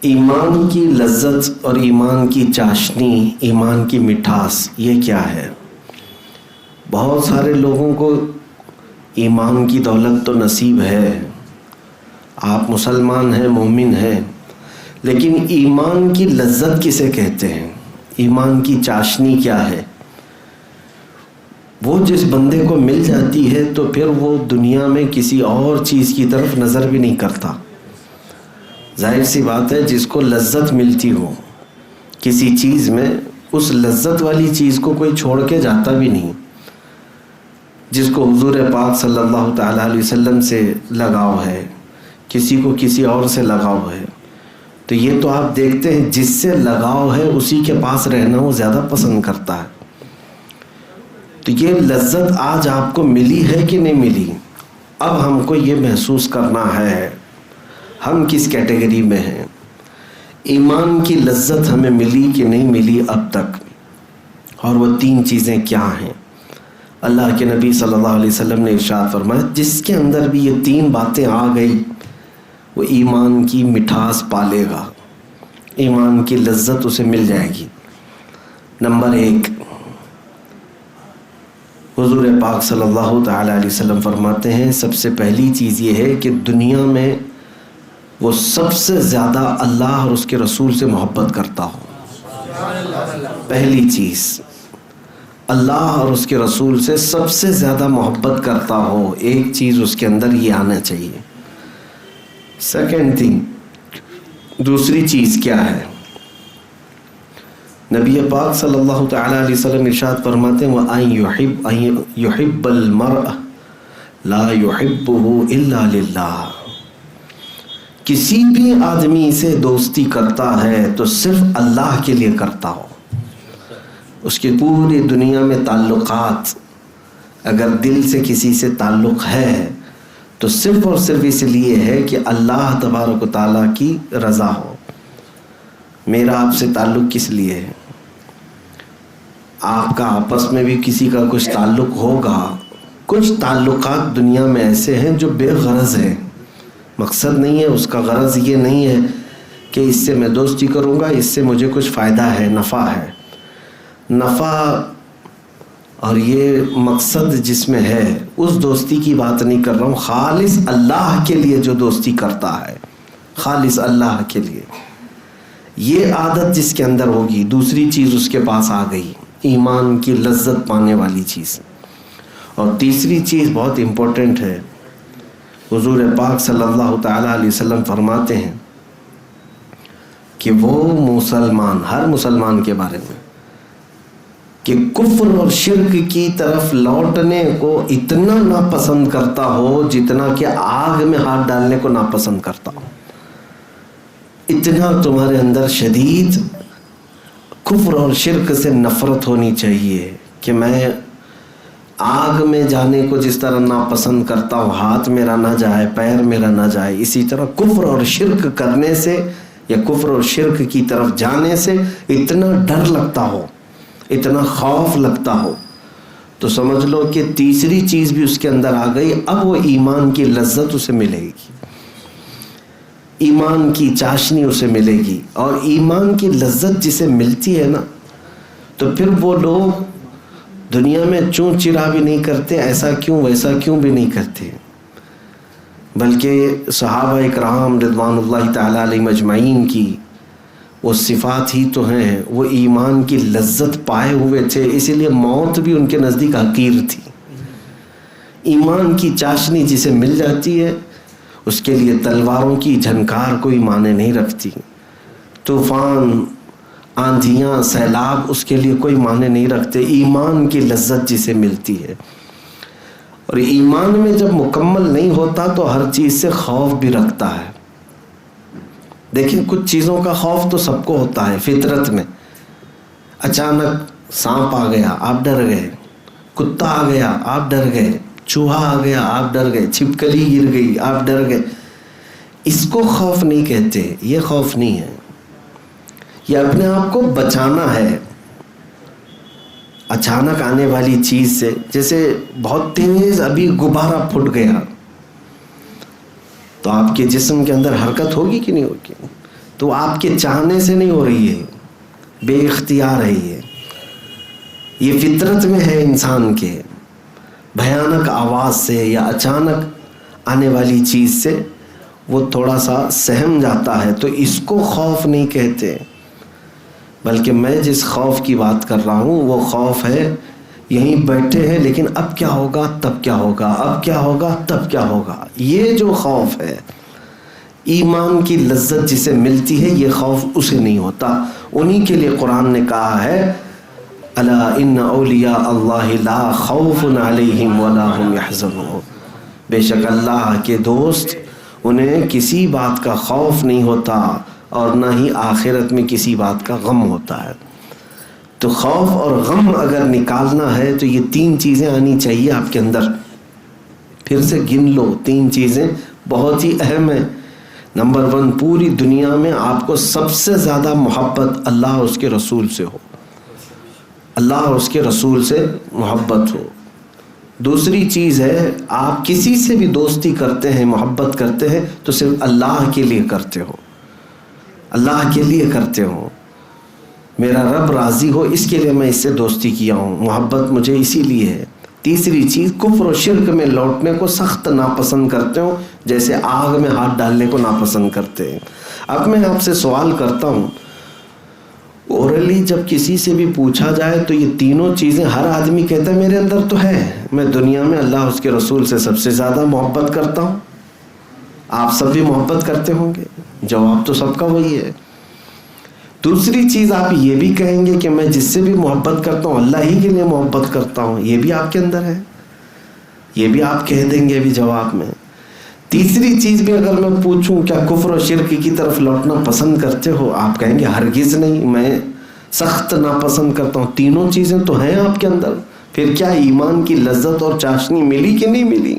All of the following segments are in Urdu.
ایمان کی لذت اور ایمان کی چاشنی، ایمان کی مٹھاس، یہ کیا ہے؟ بہت سارے لوگوں کو ایمان کی دولت تو نصیب ہے، آپ مسلمان ہیں، مومن ہیں، لیکن ایمان کی لذت کسے کہتے ہیں؟ ایمان کی چاشنی کیا ہے؟ وہ جس بندے کو مل جاتی ہے تو پھر وہ دنیا میں کسی اور چیز کی طرف نظر بھی نہیں کرتا۔ ظاہر سی بات ہے، جس کو لذت ملتی ہو کسی چیز میں، اس لذت والی چیز کو کوئی چھوڑ کے جاتا بھی نہیں۔ جس کو حضور پاک صلی اللہ تعالیٰ علیہ وسلم سے لگاؤ ہے، کسی کو کسی اور سے لگاؤ ہے، تو یہ تو آپ دیکھتے ہیں جس سے لگاؤ ہے اسی کے پاس رہنا وہ زیادہ پسند کرتا ہے۔ تو یہ لذت آج آپ کو ملی ہے کہ نہیں ملی؟ اب ہم کو یہ محسوس کرنا ہے ہم کس کیٹیگری میں ہیں، ایمان کی لذت ہمیں ملی کہ نہیں ملی اب تک، اور وہ تین چیزیں کیا ہیں؟ اللہ کے نبی صلی اللہ علیہ وسلم نے ارشاد فرمایا، جس کے اندر بھی یہ تین باتیں آ گئی وہ ایمان کی مٹھاس پالے گا، ایمان کی لذت اسے مل جائے گی۔ نمبر 1، حضور پاک صلی اللہ تعالیٰ علیہ وسلم فرماتے ہیں سب سے پہلی چیز یہ ہے کہ دنیا میں وہ سب سے زیادہ اللہ اور اس کے رسول سے محبت کرتا ہو۔ پہلی چیز، اللہ اور اس کے رسول سے سب سے زیادہ محبت کرتا ہو، ایک چیز اس کے اندر یہ آنا چاہیے۔ سیکنڈ تھنگ، دوسری چیز کیا ہے؟ نبی پاک صلی اللہ تعالیٰ علیہ وسلم ارشاد فرماتے ہیں وَأَن يُحِبَّ الْمَرْءَ لَا يُحِبُّهُ إِلَّا لِلَّهِ، کسی بھی آدمی سے دوستی کرتا ہے تو صرف اللہ کے لیے کرتا ہو۔ اس کی پوری دنیا میں تعلقات، اگر دل سے کسی سے تعلق ہے تو صرف اور صرف اس لیے ہے کہ اللہ تبارک و تعالیٰ کی رضا ہو۔ میرا آپ سے تعلق کس لیے ہے؟ آپ کا آپس میں بھی کسی کا کچھ تعلق ہوگا۔ کچھ تعلقات دنیا میں ایسے ہیں جو بے غرض ہیں، مقصد نہیں ہے اس کا، غرض یہ نہیں ہے کہ اس سے میں دوستی کروں گا، اس سے مجھے کچھ فائدہ ہے، نفع ہے۔ نفع اور یہ مقصد جس میں ہے اس دوستی کی بات نہیں کر رہا ہوں، خالص اللہ کے لیے جو دوستی کرتا ہے، خالص اللہ کے لیے، یہ عادت جس کے اندر ہوگی، دوسری چیز اس کے پاس آ گئی، ایمان کی لذت پانے والی چیز۔ اور تیسری چیز بہت امپورٹنٹ ہے، حضور پاک صلی اللہ تعالیٰ علیہ وسلم فرماتے ہیں کہ وہ مسلمان، ہر مسلمان کے بارے میں، کہ کفر اور شرک کی طرف لوٹنے کو اتنا ناپسند کرتا ہو جتنا کہ آگ میں ہاتھ ڈالنے کو ناپسند کرتا ہو۔ اتنا تمہارے اندر شدید کفر اور شرک سے نفرت ہونی چاہیے کہ میں آگ میں جانے کو جس طرح ناپسند کرتا ہوں، ہاتھ میرا نہ جائے، پیر میرا نہ جائے، اسی طرح کفر اور شرک کرنے سے یا کفر اور شرک کی طرف جانے سے اتنا ڈر لگتا ہو، اتنا خوف لگتا ہو، تو سمجھ لو کہ تیسری چیز بھی اس کے اندر آ گئی۔ اب وہ ایمان کی لذت اسے ملے گی، ایمان کی چاشنی اسے ملے گی۔ اور ایمان کی لذت جسے ملتی ہے نا، تو پھر وہ لوگ دنیا میں چون چرا بھی نہیں کرتے، ایسا کیوں ویسا کیوں بھی نہیں کرتے، بلکہ صحابہ اکرام رضوان اللہ تعالیٰ علیہم اجمعین کی وہ صفات ہی تو ہیں، وہ ایمان کی لذت پائے ہوئے تھے، اسی لیے موت بھی ان کے نزدیک حقیر تھی۔ ایمان کی چاشنی جسے مل جاتی ہے اس کے لیے تلواروں کی جھنکار کوئی معنی نہیں رکھتی، طوفان، آندھیاں، سیلاب اس کے لیے کوئی معنی نہیں رکھتے۔ ایمان کی لذت جسے ملتی ہے، اور ایمان میں جب مکمل نہیں ہوتا تو ہر چیز سے خوف بھی رکھتا ہے۔ دیکھیں کچھ چیزوں کا خوف تو سب کو ہوتا ہے فطرت میں، اچانک سانپ آ گیا آپ ڈر گئے، کتا آ گیا آپ ڈر گئے، چوہا آ گیا آپ ڈر گئے، چھپکلی گر گئی آپ ڈر گئے۔ اس کو خوف نہیں کہتے، یہ خوف نہیں ہے، یہ اپنے آپ کو بچانا ہے اچانک آنے والی چیز سے۔ جیسے بہت تیز ابھی غبارہ پھٹ گیا تو آپ کے جسم کے اندر حرکت ہوگی کہ نہیں ہوگی؟ تو آپ کے چاہنے سے نہیں ہو رہی ہے، بے اختیار ہے، یہ فطرت میں ہے انسان کے. بھیانک آواز سے یا اچانک آنے والی چیز سے وہ تھوڑا سا سہم جاتا ہے، تو اس کو خوف نہیں کہتے، بلکہ میں جس خوف کی بات کر رہا ہوں وہ خوف ہے یہیں بیٹھے ہیں لیکن اب کیا ہوگا تب کیا ہوگا، اب کیا ہوگا تب کیا ہوگا. یہ جو خوف ہے، ایمان کی لذت جسے ملتی ہے، یہ خوف اسے نہیں ہوتا. انہی کے لیے قرآن نے کہا ہے الا ان اولیاء اللہ لا خوف علیہم ولا هم یحزنون. بے شک اللہ کے دوست، انہیں کسی بات کا خوف نہیں ہوتا اور نہ ہی آخرت میں کسی بات کا غم ہوتا ہے. تو خوف اور غم اگر نکالنا ہے تو یہ 3 چیزیں آنی چاہیے آپ کے اندر. پھر سے گن لو، 3 چیزیں بہت ہی اہم ہیں. نمبر 1، پوری دنیا میں آپ کو سب سے زیادہ محبت اللہ اور اس کے رسول سے ہو، اللہ اور اس کے رسول سے محبت ہو. دوسری چیز ہے، آپ کسی سے بھی دوستی کرتے ہیں، محبت کرتے ہیں تو صرف اللہ کے لیے کرتے ہو، اللہ کے لیے کرتے ہو، میرا رب راضی ہو اس کے لیے میں اس سے دوستی کیا ہوں، محبت مجھے اسی لیے ہے. تیسری چیز، کفر و شرک میں لوٹنے کو سخت ناپسند کرتے ہو، جیسے آگ میں ہاتھ ڈالنے کو ناپسند کرتے ہیں. اب میں آپ سے سوال کرتا ہوں، اورلی جب کسی سے بھی پوچھا جائے تو یہ تینوں چیزیں ہر آدمی کہتا ہے میرے اندر تو ہے، میں دنیا میں اللہ اس کے رسول سے سب سے زیادہ محبت کرتا ہوں. آپ سب بھی محبت کرتے ہوں گے، جواب تو سب کا وہی ہے. دوسری چیز آپ یہ بھی کہیں گے کہ میں جس سے بھی محبت کرتا ہوں اللہ ہی کے لیے محبت کرتا ہوں، یہ بھی آپ کے اندر ہے، یہ بھی آپ کہہ دیں گے بھی جواب میں. تیسری چیز بھی اگر میں پوچھوں کیا کفر و شرک کی طرف لوٹنا پسند کرتے ہو، آپ کہیں گے ہرگز نہیں، میں سخت ناپسند کرتا ہوں. تینوں چیزیں تو ہیں آپ کے اندر، پھر کیا ایمان کی لذت اور چاشنی ملی کہ نہیں ملی؟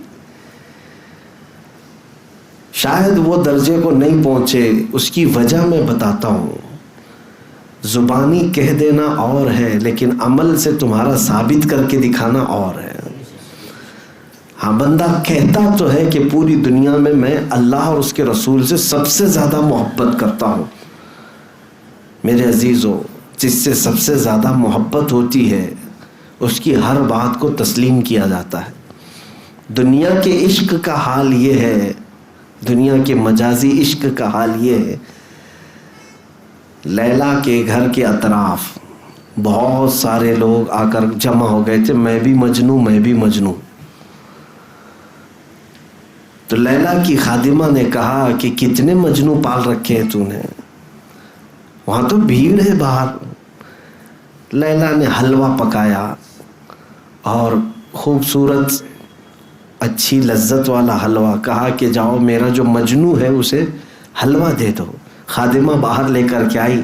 شاید وہ درجے کو نہیں پہنچے، اس کی وجہ میں بتاتا ہوں. زبانی کہہ دینا اور ہے لیکن عمل سے تمہارا ثابت کر کے دکھانا اور ہے. ہاں، بندہ کہتا تو ہے کہ پوری دنیا میں اللہ اور اس کے رسول سے سب سے زیادہ محبت کرتا ہوں. میرے عزیزو، جس سے سب سے زیادہ محبت ہوتی ہے اس کی ہر بات کو تسلیم کیا جاتا ہے. دنیا کے عشق کا حال یہ ہے، دنیا کے مجازی عشق کا حال یہ ہے، لیلا کے گھر کے اطراف بہت سارے لوگ آ کر جمع ہو گئے تھے، میں بھی مجنوں میں بھی مجنوں. تو لیلا کی خادمہ نے کہا کہ کتنے مجنوں پال رکھے ہیں تو نے، وہاں تو بھیڑ ہے باہر. لیلا نے حلوہ پکایا اور خوبصورت اچھی لذت والا حلوہ، کہا کہ جاؤ میرا جو مجنوں ہے اسے حلوہ دے دو. خادمہ باہر لے کر کے آئی،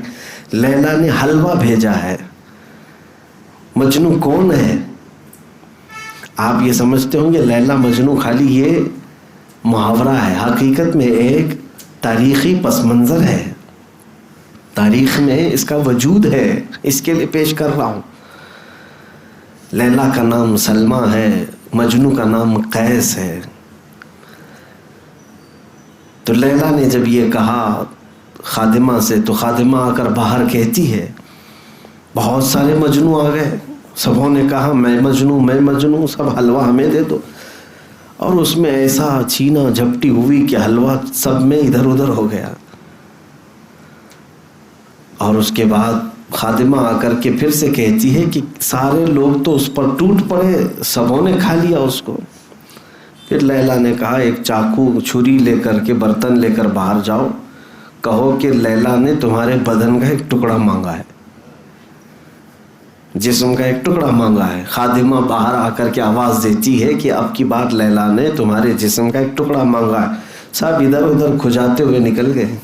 لیلا نے حلوہ بھیجا ہے. مجنوں کون ہے؟ آپ یہ سمجھتے ہوں گے لیلا مجنوں خالی یہ محاورہ ہے، حقیقت میں ایک تاریخی پس منظر ہے، تاریخ میں اس کا وجود ہے، اس کے لیے پیش کر رہا ہوں. لیلا کا نام سلمہ ہے، مجنوں کا نام قیس ہے. تو لیلا نے جب یہ کہا خادمہ سے تو خادمہ آ کر باہر کہتی ہے بہت سارے مجنوں آ گئے، سبوں نے کہا میں مجنوں میں مجنوں، سب حلوہ ہمیں دے دو. اور اس میں ایسا چھینا جھپٹی ہوئی کہ حلوہ سب میں ادھر ادھر ہو گیا. اور اس کے بعد خادمہ آ کر کے پھر سے کہتی ہے کہ سارے لوگ تو اس پر ٹوٹ پڑے، سبوں نے کھا لیا اس کو. پھر لیلا نے کہا ایک چاقو چھری لے کر کے برتن لے کر باہر جاؤ، کہو کہ لیلا نے تمہارے بدن کا ایک ٹکڑا مانگا ہے، جسم کا ایک ٹکڑا مانگا ہے. خادمہ باہر آ کر کے آواز دیتی ہے کہ اب کی بار لیلا نے تمہارے جسم کا ایک ٹکڑا مانگا ہے. سب ادھر ادھر کھجاتے ہوئے نکل گئے.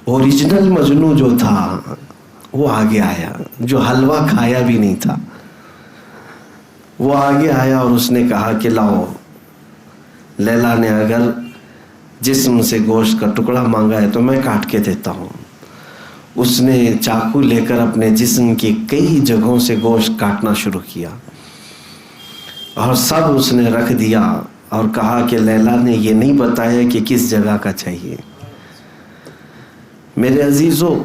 اوریجنل مجنوں جو تھا وہ آگے آیا، جو حلوہ کھایا بھی نہیں تھا وہ آگے آیا اور اس نے کہا کہ لاؤ، لیلا نے اگر جسم سے گوشت کا ٹکڑا مانگا ہے تو میں کاٹ کے دیتا ہوں. اس نے چاقو لے کر اپنے جسم کی کئی جگہوں سے گوشت کاٹنا شروع کیا اور سب اس نے رکھ دیا اور کہا کہ لیلا نے یہ نہیں بتایا کہ کس جگہ کا چاہیے. میرے عزیزوں،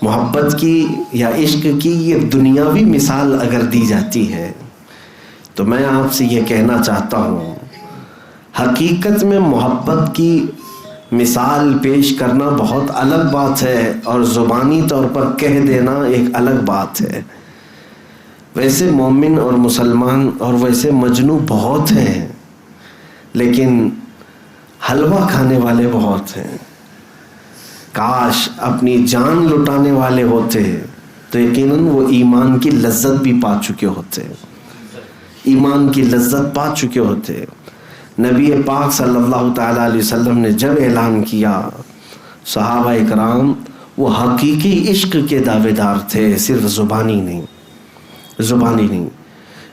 محبت کی یا عشق کی یہ دنیاوی مثال اگر دی جاتی ہے تو میں آپ سے یہ کہنا چاہتا ہوں، حقیقت میں محبت کی مثال پیش کرنا بہت الگ بات ہے اور زبانی طور پر کہہ دینا ایک الگ بات ہے۔ ویسے مومن اور مسلمان اور ویسے مجنو بہت ہیں، لیکن حلوہ کھانے والے بہت ہیں۔ کاش اپنی جان لٹانے والے ہوتے تو یقیناً وہ ایمان کی لذت بھی پا چکے ہوتے، ایمان کی لذت پا چکے ہوتے۔ نبی پاک صلی اللہ تعالیٰ علیہ وسلم نے جب اعلان کیا، صحابہ اکرام وہ حقیقی عشق کے دعوے دار تھے، صرف زبانی نہیں، زبانی نہیں۔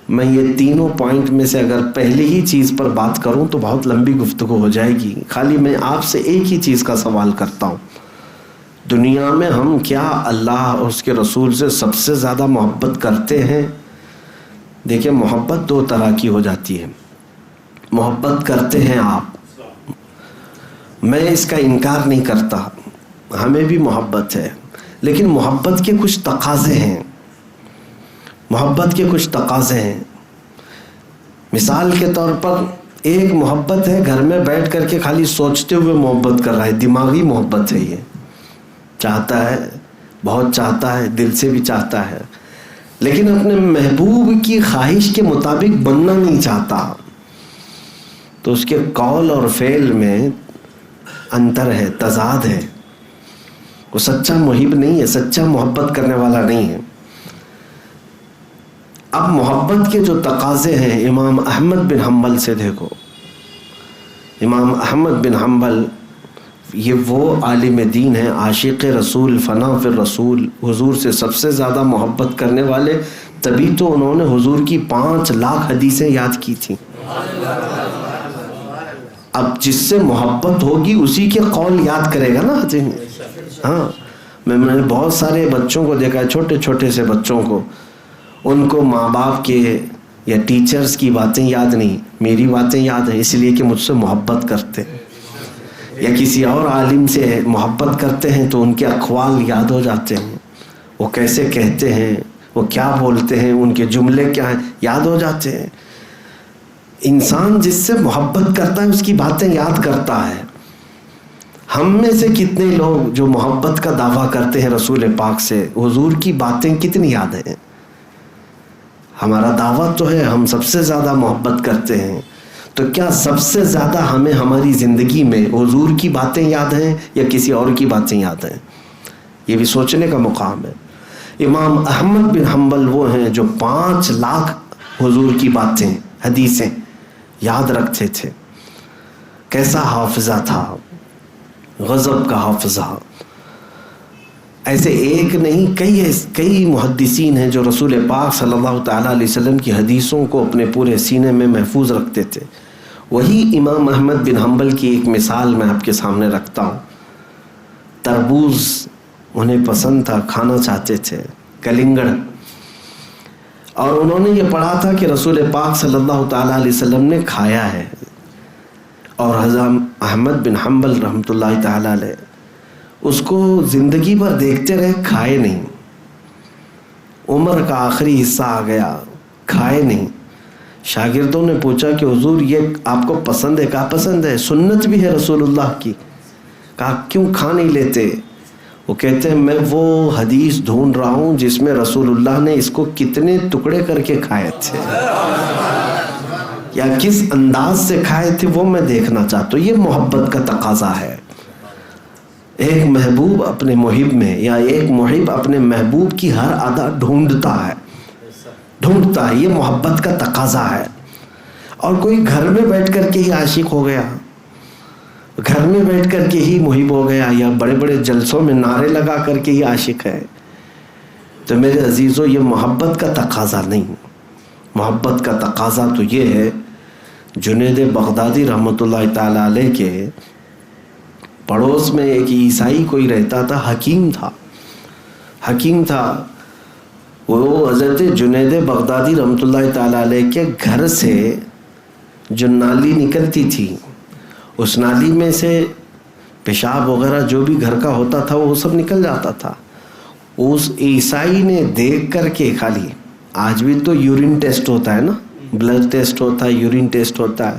میں یہ تینوں پوائنٹ میں سے اگر پہلے ہی چیز پر بات کروں تو بہت لمبی گفتگو ہو جائے گی، خالی میں آپ سے ایک ہی چیز کا سوال کرتا ہوں، دنیا میں ہم کیا اللہ اور اس کے رسول سے سب سے زیادہ محبت کرتے ہیں؟ دیکھیں، محبت دو طرح کی ہو جاتی ہے۔ محبت کرتے ہیں آپ، میں اس کا انکار نہیں کرتا، ہمیں بھی محبت ہے، لیکن محبت کے کچھ تقاضے ہیں، محبت کے کچھ تقاضے ہیں۔ مثال کے طور پر ایک محبت ہے گھر میں بیٹھ کر کے خالی سوچتے ہوئے محبت کر رہا ہے، دماغی محبت ہے، یہ چاہتا ہے، بہت چاہتا ہے، دل سے بھی چاہتا ہے، لیکن اپنے محبوب کی خواہش کے مطابق بننا نہیں چاہتا، تو اس کے قول اور فعل میں انتر ہے، تضاد ہے، وہ سچا محب نہیں ہے، سچا محبت کرنے والا نہیں ہے۔ اب محبت کے جو تقاضے ہیں امام احمد بن حنبل سے دیکھو، امام احمد بن حنبل یہ وہ عالم دین ہیں، عاشق رسول، فنا فی الرسول، حضور سے سب سے زیادہ محبت کرنے والے، تبھی تو انہوں نے حضور کی 5 لاکھ حدیثیں یاد کی تھیں۔ اب جس سے محبت ہوگی اسی کے قول یاد کرے گا نا۔ ہاں، میں نے بہت سارے بچوں کو دیکھا ہے، چھوٹے چھوٹے سے بچوں کو، ان کو ماں باپ کے یا ٹیچرز کی باتیں یاد نہیں، میری باتیں یاد ہیں، اس لیے کہ مجھ سے محبت کرتے ہیں، یا کسی اور عالم سے محبت کرتے ہیں تو ان کے اقوال یاد ہو جاتے ہیں، وہ کیسے کہتے ہیں، وہ کیا بولتے ہیں، ان کے جملے کیا ہیں، یاد ہو جاتے ہیں۔ انسان جس سے محبت کرتا ہے اس کی باتیں یاد کرتا ہے۔ ہم میں سے کتنے لوگ جو محبت کا دعویٰ کرتے ہیں رسول پاک سے، حضور کی باتیں کتنی یاد ہیں؟ ہمارا دعویٰ تو ہے ہم سب سے زیادہ محبت کرتے ہیں، تو کیا سب سے زیادہ ہمیں ہماری زندگی میں حضور کی باتیں یاد ہیں یا کسی اور کی باتیں یاد ہیں؟ یہ بھی سوچنے کا مقام ہے۔ امام احمد بن حنبل وہ ہیں جو 5 لاکھ حضور کی باتیں، حدیثیں یاد رکھتے تھے۔ کیسا حافظہ تھا، غضب کا حافظہ۔ ایسے ایک نہیں، کئی محدثین ہیں جو رسول پاک صلی اللہ تعالیٰ علیہ وسلم کی حدیثوں کو اپنے پورے سینے میں محفوظ رکھتے تھے۔ وہی امام احمد بن حنبل کی ایک مثال میں آپ کے سامنے رکھتا ہوں۔ تربوز انہیں پسند تھا، کھانا چاہتے تھے، کلنگڑ، اور انہوں نے یہ پڑھا تھا کہ رسول پاک صلی اللہ تعالیٰ علیہ وسلم نے کھایا ہے، اور حضرت احمد بن حنبل رحمۃ اللہ تعالیٰ علیہ اس کو زندگی بھر دیکھتے رہے، کھائے نہیں۔ عمر کا آخری حصہ آ گیا، کھائے نہیں۔ شاگردوں نے پوچھا کہ حضور یہ آپ کو پسند ہے؟ کہا پسند ہے، سنت بھی ہے رسول اللہ کی۔ کہا کیوں کھا نہیں لیتے؟ وہ کہتے ہیں میں وہ حدیث ڈھونڈ رہا ہوں جس میں رسول اللہ نے اس کو کتنے ٹکڑے کر کے کھائے تھے، یا کس انداز سے کھائے تھے، وہ میں دیکھنا چاہتا ہوں۔ یہ محبت کا تقاضا ہے۔ ایک محبوب اپنے محب میں، یا ایک محب اپنے محبوب کی ہر ادا ڈھونڈتا ہے، یہ محبت کا تقاضا ہے۔ اور کوئی گھر میں بیٹھ کر کے ہی عاشق ہو گیا، گھر میں بیٹھ کر کے ہی محب ہو گیا، یا بڑے بڑے جلسوں میں نعرے لگا کر کے ہی عاشق ہے، تو میرے عزیزوں یہ محبت کا تقاضا نہیں۔ محبت کا تقاضا تو یہ ہے، جنید بغدادی رحمۃ اللہ تعالیٰ علیہ کے پڑوس میں ایک عیسائی کوئی رہتا تھا، حکیم تھا، وہ حضرت جنید بغدادی رحمۃ اللہ تعالیٰ علیہ کے گھر سے جو نالی نکلتی تھی، اس نالی میں سے پیشاب وغیرہ جو بھی گھر کا ہوتا تھا وہ سب نکل جاتا تھا. اس عیسائی نے دیکھ کر کے خالی، آج بھی تو یورین ٹیسٹ ہوتا ہے نا، بلڈ ٹیسٹ ہوتا ہے، یورین ٹیسٹ ہوتا ہے،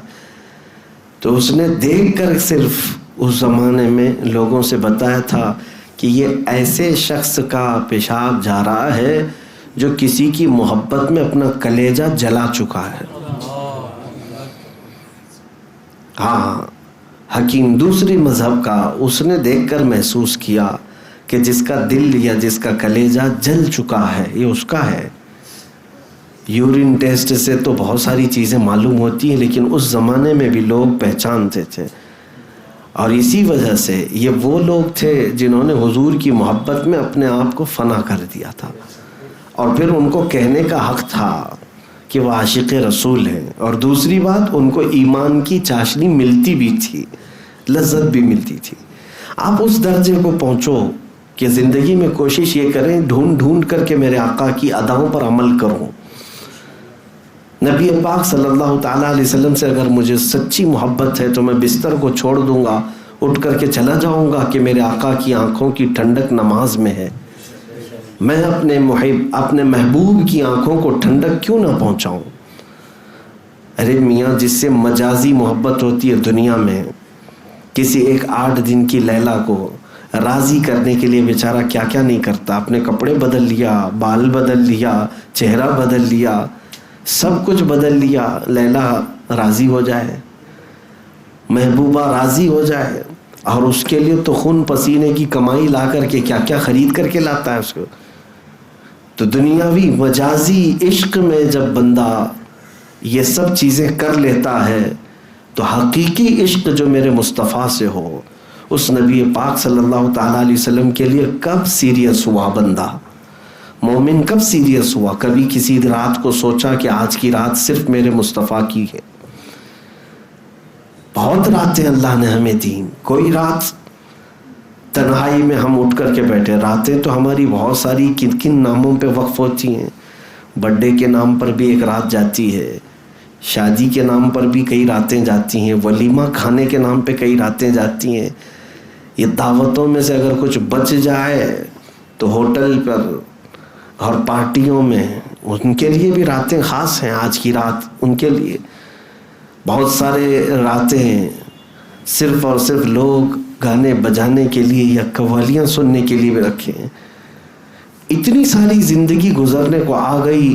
تو اس نے دیکھ کر صرف اس زمانے میں لوگوں سے بتایا تھا کہ یہ ایسے شخص کا پیشاب جا رہا ہے جو کسی کی محبت میں اپنا کلیجہ جلا چکا ہے. ہاں، حکیم دوسری مذہب کا، اس نے دیکھ کر محسوس کیا کہ جس کا دل یا جس کا کلیجہ جل چکا ہے یہ اس کا ہے. یورین ٹیسٹ سے تو بہت ساری چیزیں معلوم ہوتی ہیں، لیکن اس زمانے میں بھی لوگ پہچانتے تھے. اور اسی وجہ سے یہ وہ لوگ تھے جنہوں نے حضور کی محبت میں اپنے آپ کو فنا کر دیا تھا، اور پھر ان کو کہنے کا حق تھا کہ وہ عاشق رسول ہیں. اور دوسری بات، ان کو ایمان کی چاشنی ملتی بھی تھی، لذت بھی ملتی تھی. آپ اس درجے کو پہنچو کہ زندگی میں کوشش یہ کریں ڈھونڈ ڈھونڈ کر کے میرے آقا کی اداؤں پر عمل کروں. نبی پاک صلی اللہ تعالیٰ علیہ وسلم سے اگر مجھے سچی محبت ہے تو میں بستر کو چھوڑ دوں گا، اٹھ کر کے چلا جاؤں گا کہ میرے آقا کی آنکھوں کی ٹھنڈک نماز میں ہے. میں اپنے محبوب کی آنکھوں کو ٹھنڈک کیوں نہ پہنچاؤں؟ ارے میاں، جس سے مجازی محبت ہوتی ہے دنیا میں، کسی ایک 8 دن کی لیلا کو راضی کرنے کے لیے بیچارہ کیا کیا نہیں کرتا. اپنے کپڑے بدل لیا، بال بدل لیا، چہرہ بدل لیا، سب کچھ بدل لیا. لیلا راضی ہو جائے، محبوبہ راضی ہو جائے، اور اس کے لیے تو خون پسینے کی کمائی لا کر کے کیا کیا خرید کر کے لاتا ہے اس کو. تو دنیاوی مجازی عشق میں جب بندہ یہ سب چیزیں کر لیتا ہے تو حقیقی عشق جو میرے مصطفیٰ سے ہو، اس نبی پاک صلی اللہ تعالیٰ علیہ وسلم کے لیے کب سیریس ہوا بندہ؟ مومن کب سیریس ہوا؟ کبھی کسی رات کو سوچا کہ آج کی رات صرف میرے مصطفیٰ کی ہے؟ بہت راتیں اللہ نے ہمیں دیں، کوئی رات تنہائی میں ہم اٹھ کر کے بیٹھے. راتیں تو ہماری بہت ساری کن کن ناموں پہ وقف ہوتی ہیں. برتھ ڈے کے نام پر بھی ایک رات جاتی ہے، شادی کے نام پر بھی کئی راتیں جاتی ہیں، ولیمہ کھانے کے نام پہ کئی راتیں جاتی ہیں. یہ دعوتوں میں سے اگر کچھ بچ جائے تو ہوٹل پر اور پارٹیوں میں ان کے لیے بھی راتیں خاص ہیں. آج کی رات ان کے لیے بہت سارے راتیں صرف اور صرف لوگ گانے بجانے کے لیے یا قوالیاں سننے کے لیے بھی رکھے ہیں. اتنی ساری زندگی گزرنے کو آ گئی،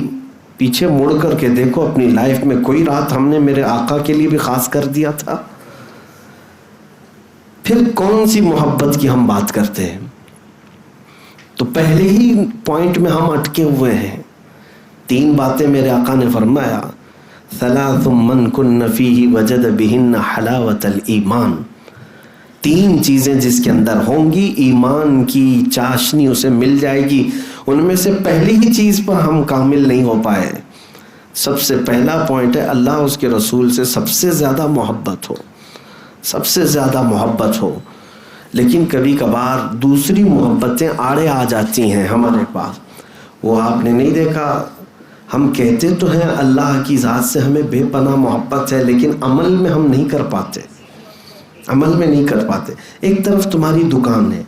پیچھے مڑ کر کے دیکھو اپنی لائف میں کوئی رات ہم نے میرے آقا کے لیے بھی خاص کر دیا تھا؟ پھر کون سی محبت کی ہم بات کرتے ہیں؟ تو پہلے ہی پوائنٹ میں ہم اٹکے ہوئے ہیں. 3 باتیں میرے آقا نے فرمایا، ثلاث من کن فیہ وجد بہن حلاوت الایمان. 3 چیزیں جس کے اندر ہوں گی ایمان کی چاشنی اسے مل جائے گی. ان میں سے پہلی ہی چیز پر ہم کامل نہیں ہو پائے. سب سے پہلا پوائنٹ ہے اللہ اس کے رسول سے سب سے زیادہ محبت ہو، سب سے زیادہ محبت ہو. لیکن کبھی کبھار دوسری محبتیں آڑے آ جاتی ہیں ہمارے پاس. وہ آپ نے نہیں دیکھا، ہم کہتے تو ہیں اللہ کی ذات سے ہمیں بے پناہ محبت ہے، لیکن عمل میں ہم نہیں کر پاتے، عمل میں نہیں کر پاتے. ایک طرف تمہاری دکان ہے،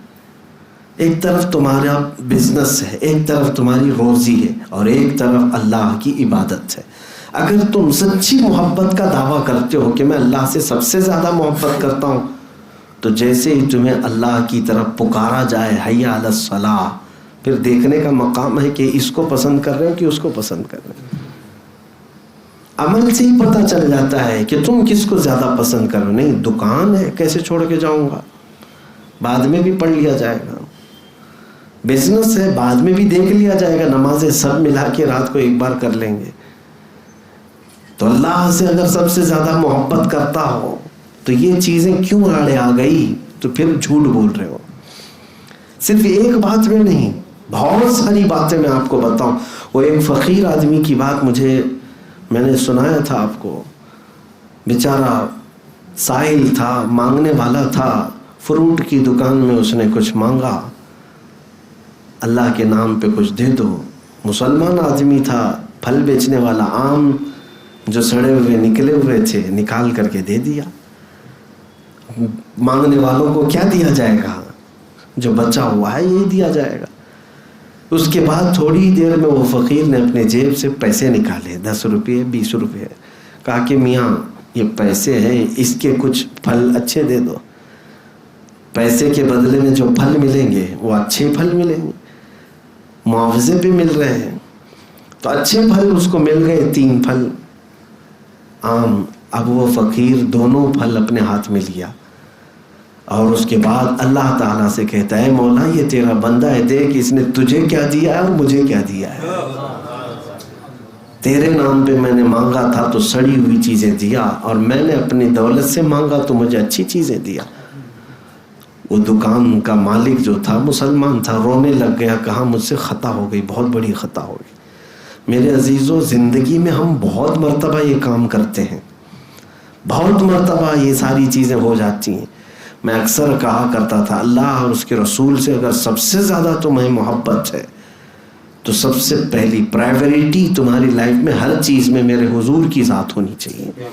ایک طرف تمہارا بزنس ہے، ایک طرف تمہاری روزی ہے، اور ایک طرف اللہ کی عبادت ہے. اگر تم سچی محبت کا دعویٰ کرتے ہو کہ میں اللہ سے سب سے زیادہ محبت کرتا ہوں، تو جیسے ہی تمہیں اللہ کی طرف پکارا جائے حی علی الصلاۃ، پھر دیکھنے کا مقام ہے کہ اس کو پسند کر رہے ہو کہ اس کو پسند کر رہے ہو. عمل سے ہی پتہ چل جاتا ہے کہ تم کس کو زیادہ پسند کر رہے ہو. نہیں، دکان ہے کیسے چھوڑ کے جاؤں گا، بعد میں بھی پڑھ لیا جائے گا. بزنس ہے بعد میں بھی دیکھ لیا جائے گا، نمازیں سب ملا کے رات کو ایک بار کر لیں گے. تو اللہ سے اگر سب سے زیادہ محبت کرتا ہو تو یہ چیزیں کیوں آڑے آ گئی؟ تو پھر جھوٹ بول رہے ہو. صرف ایک بات میں نہیں، بہت ساری باتیں میں آپ کو بتاؤں. وہ ایک فقیر آدمی کی بات میں نے سنایا تھا آپ کو. بیچارہ سائل تھا، مانگنے والا تھا. فروٹ کی دکان میں اس نے کچھ مانگا، اللہ کے نام پہ کچھ دے دو. مسلمان آدمی تھا، پھل بیچنے والا. آم جو سڑے ہوئے نکلے ہوئے تھے نکال کر کے دے دیا. مانگنے والوں کو کیا دیا جائے گا؟ جو بچا ہوا ہے یہی دیا جائے گا۔ اس کے بعد تھوڑی دیر میں وہ فقیر نے اپنے جیب سے پیسے نکالے، 10 روپے 20 روپے، کہا کہ میاں یہ پیسے ہیں، اس کے کچھ پھل اچھے دے دو، پیسے کے بدلے میں جو پھل ملیں گے وہ اچھے پھل ملیں گے، معاوضے بھی مل رہے ہیں۔ تو اچھے پھل اس کو مل گئے، 3 پھل آم۔ اب وہ فقیر دونوں پھل اپنے ہاتھ میں لیا اور اس کے بعد اللہ تعالیٰ سے کہتا ہے مولا یہ تیرا بندہ ہے، دیکھ اس نے تجھے کیا دیا ہے اور مجھے کیا دیا ہے۔ تیرے نام پہ میں نے مانگا تھا تو سڑی ہوئی چیزیں دیا، اور میں نے اپنی دولت سے مانگا تو مجھے اچھی چیزیں دیا۔ وہ دکان کا مالک جو تھا مسلمان تھا، رونے لگ گیا، کہا مجھ سے خطا ہو گئی، بہت بڑی خطا ہو گئی۔ میرے عزیزوں، زندگی میں ہم بہت مرتبہ یہ کام کرتے ہیں، بہت مرتبہ یہ ساری چیزیں ہو جاتی ہیں۔ میں اکثر کہا کرتا تھا اللہ اور اس کے رسول سے اگر سب سے زیادہ تمہیں محبت ہے تو سب سے پہلی پرائیوریٹی تمہاری لائف میں ہر چیز میں میرے حضور کی ذات ہونی چاہیے۔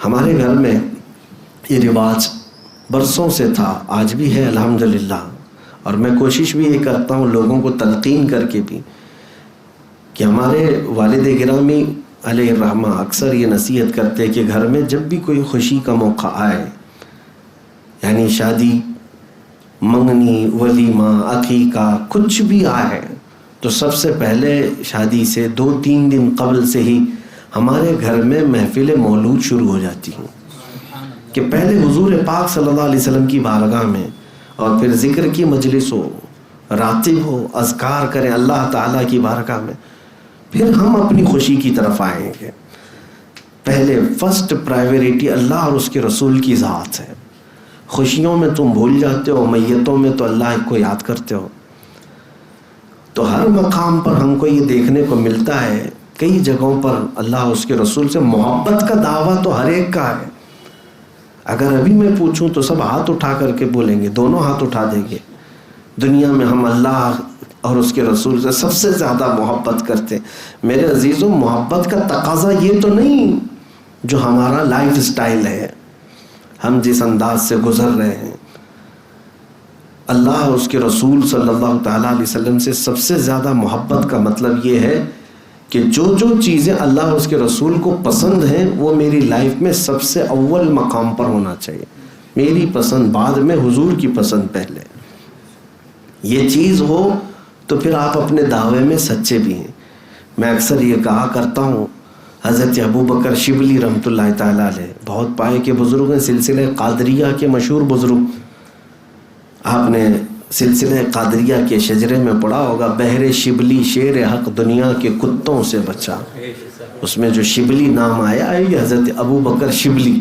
ہمارے گھر میں یہ رواج برسوں سے تھا، آج بھی ہے الحمدللہ، اور میں کوشش بھی یہ کرتا ہوں لوگوں کو تلقین کر کے بھی کہ ہمارے والد گرامی علیہ الرحمہ اکثر یہ نصیحت کرتے کہ گھر میں جب بھی کوئی خوشی کا موقع آئے، یعنی شادی، منگنی، ولیمہ، عقیقہ، کچھ بھی آئے تو سب سے پہلے شادی سے 2-3 دن قبل سے ہی ہمارے گھر میں محفل مولود شروع ہو جاتی ہیں کہ پہلے حضور پاک صلی اللہ علیہ وسلم کی بارگاہ میں، اور پھر ذکر کی مجلس ہو، راتب ہو، اذکار کریں اللہ تعالیٰ کی بارگاہ میں، پھر ہم اپنی خوشی کی طرف آئیں گے۔ پہلے فرسٹ پرائیوریٹی اللہ اور اس کے رسول کی ذات ہے۔ خوشیوں میں تم بھول جاتے ہو، میتوں میں تو اللہ کو یاد کرتے ہو۔ تو ہر مقام پر ہم کو یہ دیکھنے کو ملتا ہے، کئی جگہوں پر اللہ اور اس کے رسول سے محبت کا دعویٰ تو ہر ایک کا ہے۔ اگر ابھی میں پوچھوں تو سب ہاتھ اٹھا کر کے بولیں گے، دونوں ہاتھ اٹھا دیں گے، دنیا میں ہم اللہ اور اس کے رسول سے سب سے زیادہ محبت کرتے۔ میرے عزیزوں، محبت کا تقاضا یہ تو نہیں جو ہمارا لائف سٹائل ہے، ہم جس انداز سے گزر رہے ہیں۔ اللہ اور اس کے رسول صلی اللہ تعالیٰ علیہ وسلم سے سب سے زیادہ محبت کا مطلب یہ ہے کہ جو جو چیزیں اللہ اور اس کے رسول کو پسند ہیں وہ میری لائف میں سب سے اول مقام پر ہونا چاہیے، میری پسند بعد میں، حضور کی پسند پہلے۔ یہ چیز ہو تو پھر آپ اپنے دعوے میں سچے بھی ہیں۔ میں اکثر یہ کہا کرتا ہوں، حضرت ابو بکر شبلی رحمۃ اللہ تعالیٰ علیہ بہت پائے کے بزرگ ہیں، سلسلہ قادریہ کے مشہور بزرگ۔ آپ نے سلسلہ قادریہ کے شجرے میں پڑھا ہوگا، بہر شبلی شیر حق دنیا کے کتوں سے بچا۔ اس میں جو شبلی نام آیا ہے یہ حضرت ابو بکر شبلی،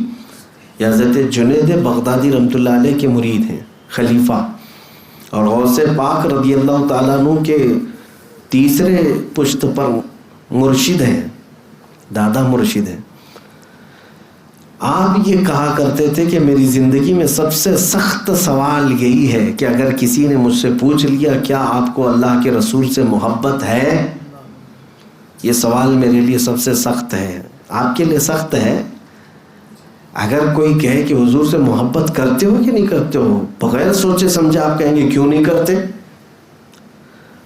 یہ حضرت جنید بغدادی رحمۃ اللہ علیہ کے مرید ہیں، خلیفہ، اور غوث پاک رضی اللہ تعالیٰ عنہ کے تیسرے پشت پر مرشد ہیں، دادا مرشد ہیں۔ آپ یہ کہا کرتے تھے کہ میری زندگی میں سب سے سخت سوال یہی ہے کہ اگر کسی نے مجھ سے پوچھ لیا کیا آپ کو اللہ کے رسول سے محبت ہے، یہ سوال میرے لیے سب سے سخت ہے۔ آپ کے لیے سخت ہے؟ اگر کوئی کہے کہ حضور سے محبت کرتے ہو کہ نہیں کرتے ہو، بغیر سوچے سمجھے آپ کہیں گے کیوں نہیں کرتے۔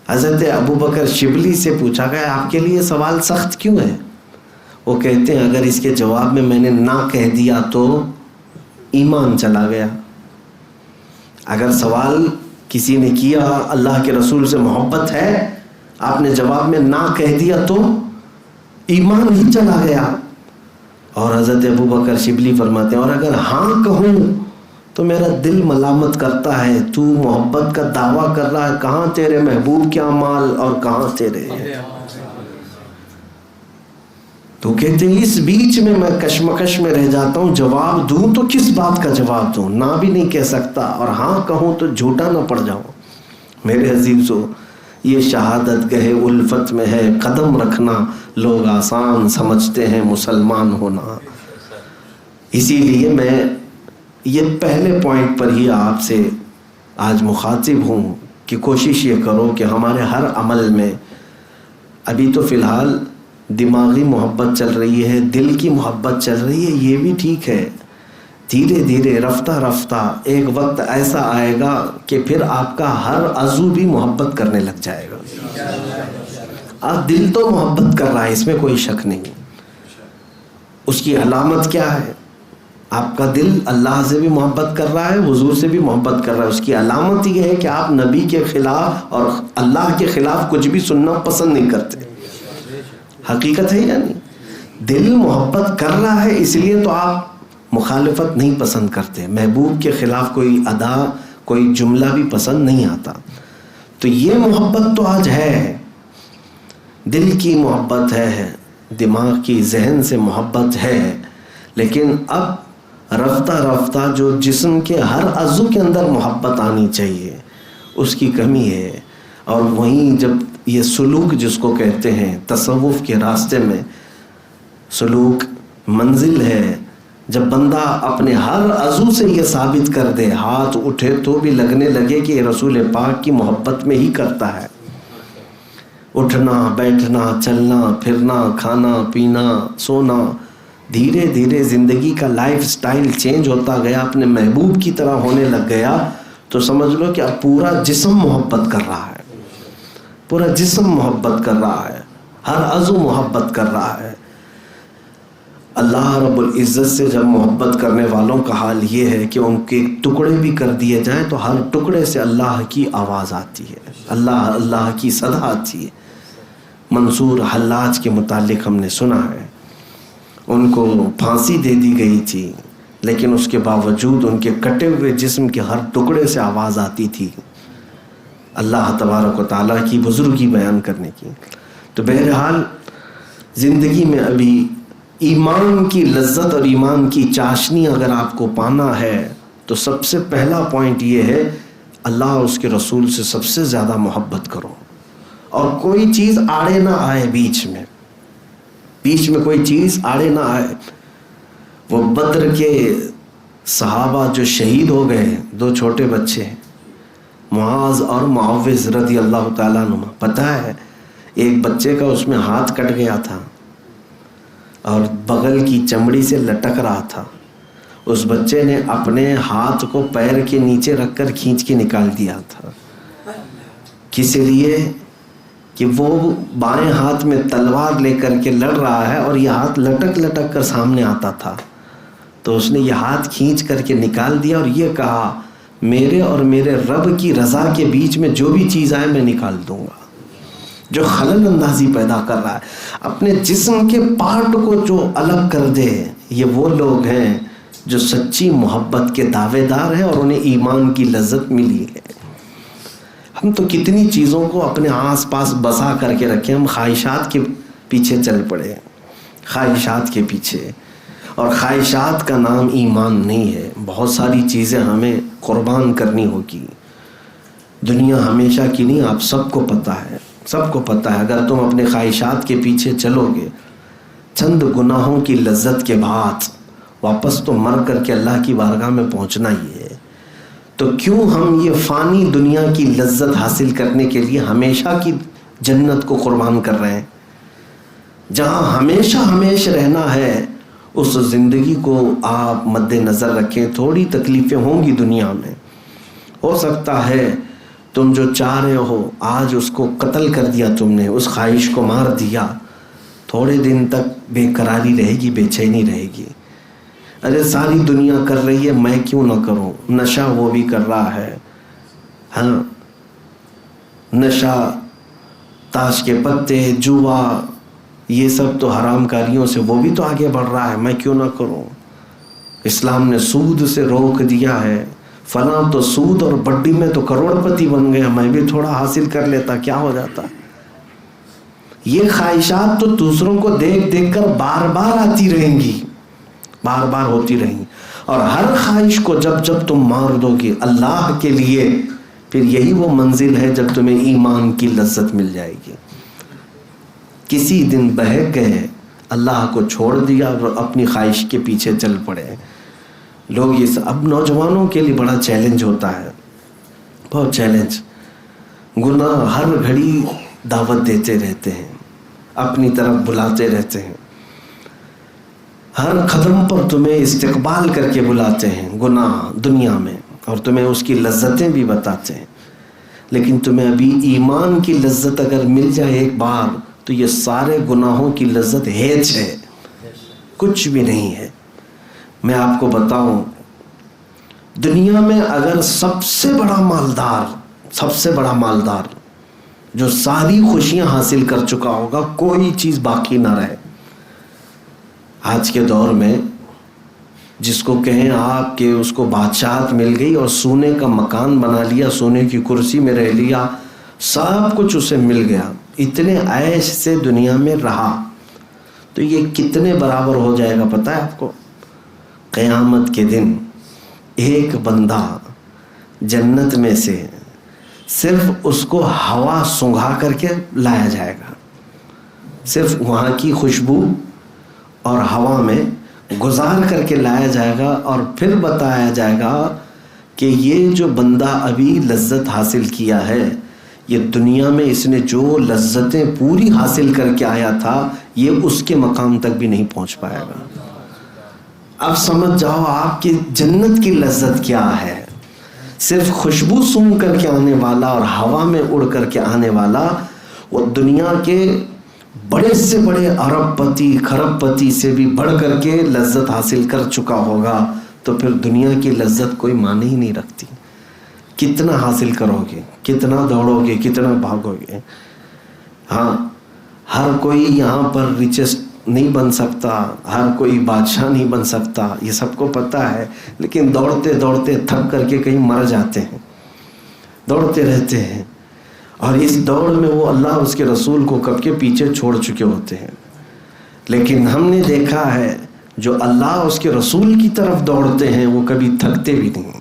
حضرت ابو بکر شبلی سے پوچھا گیا آپ کے لیے سوال سخت کیوں ہے؟ وہ کہتے ہیں اگر اس کے جواب میں میں نے نہ کہہ دیا تو ایمان چلا گیا۔ اگر سوال کسی نے کیا اللہ کے رسول سے محبت ہے، آپ نے جواب میں نہ کہہ دیا تو ایمان ہی چلا گیا۔ اور حضرت ابو بکر شبلی فرماتے ہیں اور اگر ہاں کہوں تو میرا دل ملامت کرتا ہے، تو محبت کا دعویٰ کر رہا ہے، کہاں تیرے محبوب کے اعمال اور کہاں تیرے۔ تو کہتے ہیں اس بیچ میں میں کشمکش میں رہ جاتا ہوں، جواب دوں تو کس بات کا جواب دوں، نہ بھی نہیں کہہ سکتا، اور ہاں کہوں تو جھوٹا نہ پڑ جاؤں۔ میرے عزیزو، یہ شہادت گہے الفت میں ہے قدم رکھنا، لوگ آسان سمجھتے ہیں مسلمان ہونا۔ اسی لیے میں یہ پہلے پوائنٹ پر ہی آپ سے آج مخاطب ہوں کہ کوشش یہ کرو کہ ہمارے ہر عمل میں، ابھی تو فی الحال دماغی محبت چل رہی ہے، دل کی محبت چل رہی ہے، یہ بھی ٹھیک ہے، دھیرے دھیرے رفتہ رفتہ ایک وقت ایسا آئے گا کہ پھر آپ کا ہر عضو بھی محبت کرنے لگ جائے گا. دل تو محبت کر رہا ہے، اس میں کوئی شک نہیں. اس کی علامت کیا ہے؟ آپ کا دل اللہ سے بھی محبت کر رہا ہے، حضور سے بھی محبت کر رہا ہے. اس کی علامت یہ ہے کہ آپ نبی کے خلاف اور اللہ کے خلاف کچھ بھی سننا پسند نہیں کرتے. حقیقت ہے یا نہیں؟ دل محبت کر رہا ہے اس لیے تو آپ مخالفت نہیں پسند کرتے، محبوب کے خلاف کوئی ادا کوئی جملہ بھی پسند نہیں آتا. تو یہ محبت تو آج ہے، دل کی محبت ہے، دماغ کی ذہن سے محبت ہے. لیکن اب رفتہ رفتہ جو جسم کے ہر عضو کے اندر محبت آنی چاہیے اس کی کمی ہے. اور وہیں جب یہ سلوک جس کو کہتے ہیں، تصوف کے راستے میں سلوک منزل ہے، جب بندہ اپنے ہر عضو سے یہ ثابت کر دے، ہاتھ اٹھے تو بھی لگنے لگے کہ یہ رسول پاک کی محبت میں ہی کرتا ہے. اٹھنا بیٹھنا چلنا پھرنا کھانا پینا سونا، دھیرے دھیرے زندگی کا لائف سٹائل چینج ہوتا گیا، اپنے محبوب کی طرح ہونے لگ گیا، تو سمجھ لو کہ اب پورا جسم محبت کر رہا ہے، پورا جسم محبت کر رہا ہے، ہر عضو محبت کر رہا ہے. اللہ رب العزت سے جب محبت کرنے والوں کا حال یہ ہے کہ ان کے ٹکڑے بھی کر دیے جائیں تو ہر ٹکڑے سے اللہ کی آواز آتی ہے، اللہ اللہ کی صدا آتی ہے. منصور حلاج کے متعلق ہم نے سنا ہے، ان کو پھانسی دے دی گئی تھی، لیکن اس کے باوجود ان کے کٹے ہوئے جسم کے ہر ٹکڑے سے آواز آتی تھی اللہ تبارک و تعالیٰ کی بزرگی بیان کرنے کی. تو بہرحال زندگی میں ابھی ایمان کی لذت اور ایمان کی چاشنی اگر آپ کو پانا ہے تو سب سے پہلا پوائنٹ یہ ہے، اللہ اور اس کے رسول سے سب سے زیادہ محبت کرو، اور کوئی چیز آڑے نہ آئے بیچ میں کوئی چیز آڑے نہ آئے. وہ بدر کے صحابہ جو شہید ہو گئے، 2 چھوٹے بچے معاذ اور معوذ رضی اللہ تعالیٰ عنہ، پتہ ہے ایک بچے کا اس میں ہاتھ کٹ گیا تھا اور بغل کی چمڑی سے لٹک رہا تھا. اس بچے نے اپنے ہاتھ کو پیر کے نیچے رکھ کر کھینچ کے نکال دیا تھا. کس لیے؟ کہ وہ بائیں ہاتھ میں تلوار لے کر کے لڑ رہا ہے اور یہ ہاتھ لٹک لٹک کر سامنے آتا تھا، تو اس نے یہ ہاتھ کھینچ کر کے نکال دیا اور یہ کہا میرے اور میرے رب کی رضا کے بیچ میں جو بھی چیز آئے میں نکال دوں گا. جو خلل اندازی پیدا کر رہا ہے، اپنے جسم کے پارٹ کو جو الگ کر دے، یہ وہ لوگ ہیں جو سچی محبت کے دعوے دار ہیں اور انہیں ایمان کی لذت ملی ہے. ہم تو کتنی چیزوں کو اپنے آس پاس بسا کر کے رکھے، ہم خواہشات کے پیچھے چل پڑے، خواہشات کے پیچھے، اور خواہشات کا نام ایمان نہیں ہے. بہت ساری چیزیں ہمیں قربان کرنی ہوگی. دنیا ہمیشہ کی نہیں، آپ سب کو پتہ ہے، سب کو پتہ ہے. اگر تم اپنے خواہشات کے پیچھے چلو گے، چند گناہوں کی لذت کے بعد واپس تو مر کر کے اللہ کی بارگاہ میں پہنچنا ہی ہے. تو کیوں ہم یہ فانی دنیا کی لذت حاصل کرنے کے لیے ہمیشہ کی جنت کو قربان کر رہے ہیں؟ جہاں ہمیشہ ہمیشہ رہنا ہے اس زندگی کو آپ مد نظر رکھیں. تھوڑی تکلیفیں ہوں گی دنیا میں، ہو سکتا ہے تم جو چاہ رہے ہو آج اس کو قتل کر دیا، تم نے اس خواہش کو مار دیا، تھوڑے دن تک بے قراری رہے گی، بے چینی رہے گی. ارے ساری دنیا کر رہی ہے، میں کیوں نہ کروں؟ نشہ وہ بھی کر رہا ہے، ہاں نشہ، تاش کے پتے، جوا، یہ سب تو حرام کاریوں سے وہ بھی تو آگے بڑھ رہا ہے، میں کیوں نہ کروں؟ اسلام نے سود سے روک دیا ہے، فلاں تو سود اور بڈی میں تو کروڑ پتی بن گیا، میں بھی تھوڑا حاصل کر لیتا، کیا ہو جاتا؟ یہ خواہشات تو دوسروں کو دیکھ دیکھ کر بار بار آتی رہیں گی، بار بار ہوتی رہیں گی. اور ہر خواہش کو جب جب تم مار دو گے اللہ کے لیے، پھر یہی وہ منزل ہے جب تمہیں ایمان کی لذت مل جائے گی. کسی دن بہک گئے، اللہ کو چھوڑ دیا اور اپنی خواہش کے پیچھے چل پڑے. لوگ یہ اب نوجوانوں کے لیے بڑا چیلنج ہوتا ہے، بہت چیلنج. گناہ ہر گھڑی دعوت دیتے رہتے ہیں، اپنی طرف بلاتے رہتے ہیں. ہر قدم پر تمہیں استقبال کر کے بلاتے ہیں گناہ دنیا میں، اور تمہیں اس کی لذتیں بھی بتاتے ہیں، لیکن تمہیں ابھی ایمان کی لذت اگر مل جائے ایک بار تو یہ سارے گناہوں کی لذت ہیچ ہے، کچھ بھی نہیں ہے۔ میں آپ کو بتاؤں، دنیا میں اگر سب سے بڑا مالدار جو ساری خوشیاں حاصل کر چکا ہوگا، کوئی چیز باقی نہ رہے، آج کے دور میں جس کو کہیں آپ کہ اس کو بادشاہت مل گئی اور سونے کا مکان بنا لیا، سونے کی کرسی میں رہ لیا، سب کچھ اسے مل گیا، اتنے عیش سے دنیا میں رہا، تو یہ کتنے برابر ہو جائے گا پتہ ہے آپ کو؟ قیامت کے دن ایک بندہ جنت میں سے صرف اس کو ہوا سونگھا کر کے لایا جائے گا، صرف وہاں کی خوشبو اور ہوا میں گزار کر کے لایا جائے گا، اور پھر بتایا جائے گا کہ یہ جو بندہ ابھی لذت حاصل کیا ہے، یہ دنیا میں اس نے جو لذتیں پوری حاصل کر کے آیا تھا، یہ اس کے مقام تک بھی نہیں پہنچ پائے گا۔ اب سمجھ جاؤ آپ کی جنت کی لذت کیا ہے۔ صرف خوشبو سونگھ کر کے آنے والا اور ہوا میں اڑ کر کے آنے والا، وہ دنیا کے بڑے سے بڑے ارب پتی کھرب پتی سے بھی بڑھ کر کے لذت حاصل کر چکا ہوگا، تو پھر دنیا کی لذت کوئی معنی ہی نہیں رکھتی۔ کتنا حاصل کرو گے، کتنا دوڑو گے، کتنا بھاگو گے۔ ہاں، ہر کوئی یہاں پر ریچسٹ نہیں بن سکتا، ہر کوئی بادشاہ نہیں بن سکتا، یہ سب کو پتہ ہے، لیکن دوڑتے دوڑتے تھک کر کے کہیں مر جاتے ہیں، دوڑتے رہتے ہیں، اور اس دوڑ میں وہ اللہ اس کے رسول کو کب کے پیچھے چھوڑ چکے ہوتے ہیں۔ لیکن ہم نے دیکھا ہے جو اللہ اس کے رسول کی طرف دوڑتے ہیں وہ کبھی تھکتے بھی نہیں،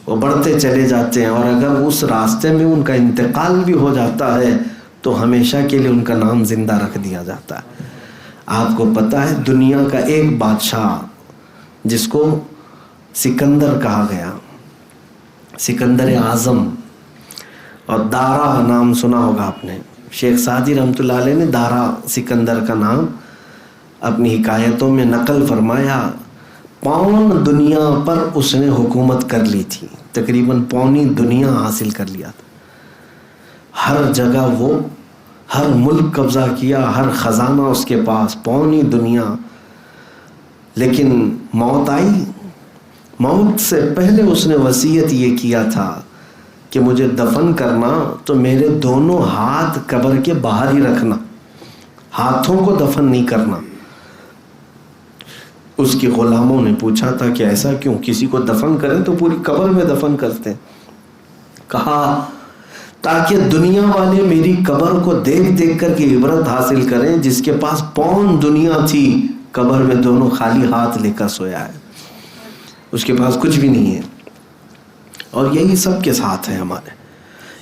وہ بڑھتے چلے جاتے ہیں، اور اگر اس راستے میں ان کا انتقال بھی ہو جاتا ہے تو ہمیشہ کے لیے ان کا نام زندہ رکھ دیا جاتا ہے۔ آپ کو پتہ ہے دنیا کا ایک بادشاہ جس کو سکندر کہا گیا، سکندر اعظم، اور دارا نام سنا ہوگا آپ نے، شیخ سعدی رحمۃ اللہ علیہ نے دارا سکندر کا نام اپنی حکایتوں میں نقل فرمایا۔ پون دنیا پر اس نے حکومت کر لی تھی، تقریباً پونی دنیا حاصل کر لیا تھا، ہر جگہ وہ ہر ملک قبضہ کیا، ہر خزانہ اس کے پاس، پونی دنیا۔ لیکن موت آئی، موت سے پہلے اس نے وصیت یہ کیا تھا کہ مجھے دفن کرنا تو میرے دونوں ہاتھ قبر کے باہر ہی رکھنا، ہاتھوں کو دفن نہیں کرنا۔ اس کی غلاموں نے پوچھا تھا کہ ایسا کیوں، کسی کو دفن کریں تو پوری قبر میں دفن کرتے ہیں۔ کہا تاکہ دنیا والے میری قبر کو دیکھ دیکھ کر کے عبرت حاصل کریں، جس کے پاس پون دنیا تھی قبر میں دونوں خالی ہاتھ لے کر سویا ہے، اس کے پاس کچھ بھی نہیں ہے، اور یہی سب کے ساتھ ہے ہمارے۔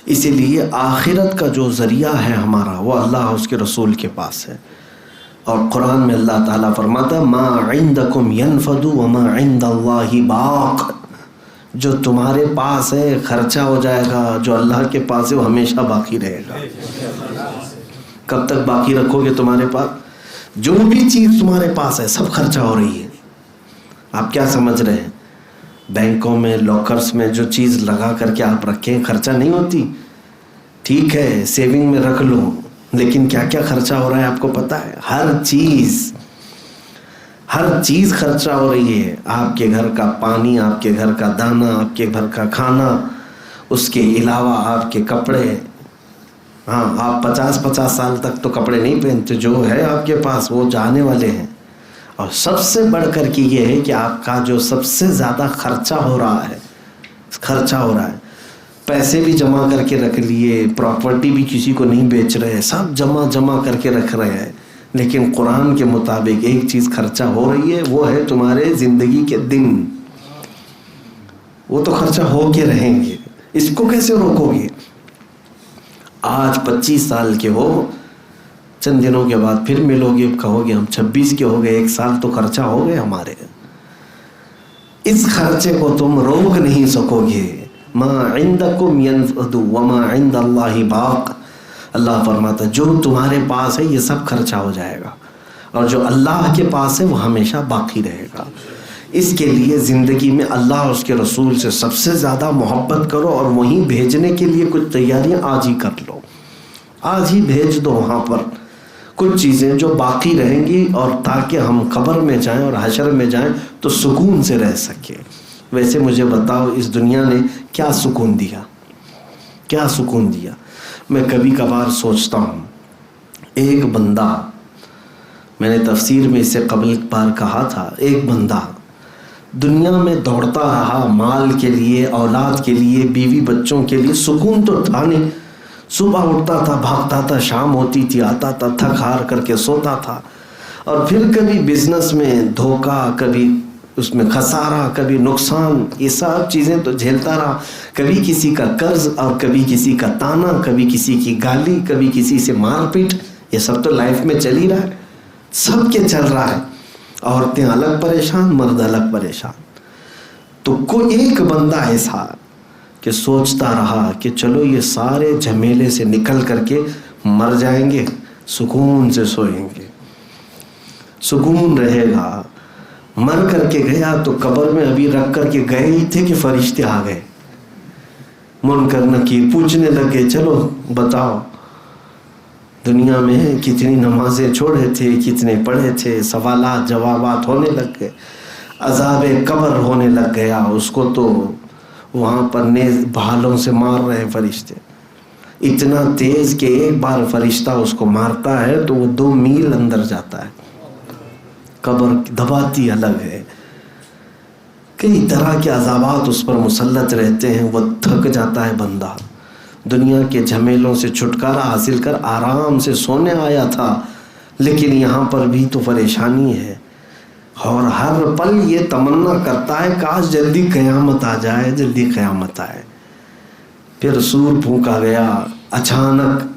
اسی لیے آخرت کا جو ذریعہ ہے ہمارا وہ اللہ اس کے رسول کے پاس ہے، اور قرآن میں اللہ تعالیٰ فرماتا ہے ما عندکم ینفد وما عند اللہ باق، جو تمہارے پاس ہے خرچہ ہو جائے گا، جو اللہ کے پاس ہے وہ ہمیشہ باقی رہے گا۔ کب تک باقی رکھو گے تمہارے پاس؟ جو بھی چیز تمہارے پاس ہے سب خرچہ ہو رہی ہے۔ آپ کیا سمجھ رہے ہیں؟ بینکوں میں لاکرز میں جو چیز لگا کر کے آپ رکھیں خرچہ نہیں ہوتی، ٹھیک ہے سیونگ میں رکھ لو، لیکن کیا کیا خرچہ ہو رہا ہے آپ کو پتہ ہے؟ ہر چیز خرچہ ہو رہی ہے۔ آپ کے گھر کا پانی، آپ کے گھر کا دانا، آپ کے گھر کا کھانا، اس کے علاوہ آپ کے کپڑے۔ ہاں، آپ 50 سال تک تو کپڑے نہیں پہنتے، جو ہے آپ کے پاس وہ جانے والے ہیں۔ اور سب سے بڑھ کر کے یہ ہے کہ آپ کا جو سب سے زیادہ خرچہ ہو رہا ہے، پیسے بھی جمع کر کے رکھ لیے، پراپرٹی بھی کسی کو نہیں بیچ رہے، سب جمع کر کے رکھ رہے ہیں، لیکن قرآن کے مطابق ایک چیز خرچہ ہو رہی ہے، وہ ہے تمہارے زندگی کے دن۔ وہ تو خرچہ ہو کے رہیں گے، اس کو کیسے روکو گے؟ آج 25 سال کے ہو، چند دنوں کے بعد پھر ملو گے، کہو گے ہم 26 کے ہو گئے، 1 سال تو خرچہ ہو گئے ہمارے۔ اس خرچے کو تم روک نہیں سکو گے۔ ما عندکم ینفد وما عند اللہ باق، اللہ فرماتا جو تمہارے پاس ہے یہ سب خرچہ ہو جائے گا، اور جو اللہ کے پاس ہے وہ ہمیشہ باقی رہے گا. اس کے لیے زندگی میں اللہ اور اس کے رسول سے سب سے زیادہ محبت کرو، اور وہیں بھیجنے کے لیے کچھ تیاریاں آج ہی کر لو، آج ہی بھیج دو وہاں پر کچھ چیزیں جو باقی رہیں گی، اور تاکہ ہم قبر میں جائیں اور حشر میں جائیں تو سکون سے رہ سکیں. ویسے مجھے بتاؤ اس دنیا نے کیا سکون دیا، کیا سکون دیا؟ میں کبھی کبھار سوچتا ہوں، ایک بندہ، میں نے تفسیر میں اس سے قبل ایک بار کہا تھا، ایک بندہ دنیا میں دوڑتا رہا مال کے لیے، اولاد کے لیے، بیوی بچوں کے لیے، سکون تو تھا نہیں. صبح اٹھتا تھا، بھاگتا تھا، شام ہوتی تھی آتا تھا، تھک ہار کر کے سوتا تھا، اور پھر کبھی بزنس میں دھوکہ، کبھی اس میں خسارہ، کبھی نقصان، یہ سب چیزیں تو جھیلتا رہا. کبھی کسی کا قرض، اور کبھی کسی کا تانا، کبھی کسی کی گالی، کبھی کسی سے مار پیٹ. یہ سب تو لائف میں چل ہی رہا ہے، سب کے چل رہا ہے. عورتیں الگ پریشان، مرد الگ پریشان. تو کوئی ایک بندہ ایسا کہ سوچتا رہا کہ چلو یہ سارے جھمیلے سے نکل کر کے مر جائیں گے، سکون سے سوئیں گے، سکون رہے گا. مر کر کے گیا تو قبر میں ابھی رکھ کر کے گئے ہی تھے کہ فرشتے آ گئے، منکر نکیر پوچھنے لگے، چلو بتاؤ دنیا میں کتنی نمازیں چھوڑے تھے، کتنے پڑھے تھے. سوالات جوابات ہونے لگ گئے، عذاب قبر ہونے لگ گیا. اس کو تو وہاں پر نیز بھالوں سے مار رہے ہیں فرشتے، اتنا تیز کہ ایک بار فرشتہ اس کو مارتا ہے تو وہ 2 میل اندر جاتا ہے. قبر دباتی الگ ہے، کئی طرح کے عذابات اس پر مسلط رہتے ہیں. وہ تھک جاتا ہے بندہ، دنیا کے جھمیلوں سے چھٹکارا حاصل کر آرام سے سونے آیا تھا، لیکن یہاں پر بھی تو پریشانی ہے. اور ہر پل یہ تمنا کرتا ہے کاش جلدی قیامت آ جائے، جلدی قیامت آئے. پھر سور پھونکا گیا، اچانک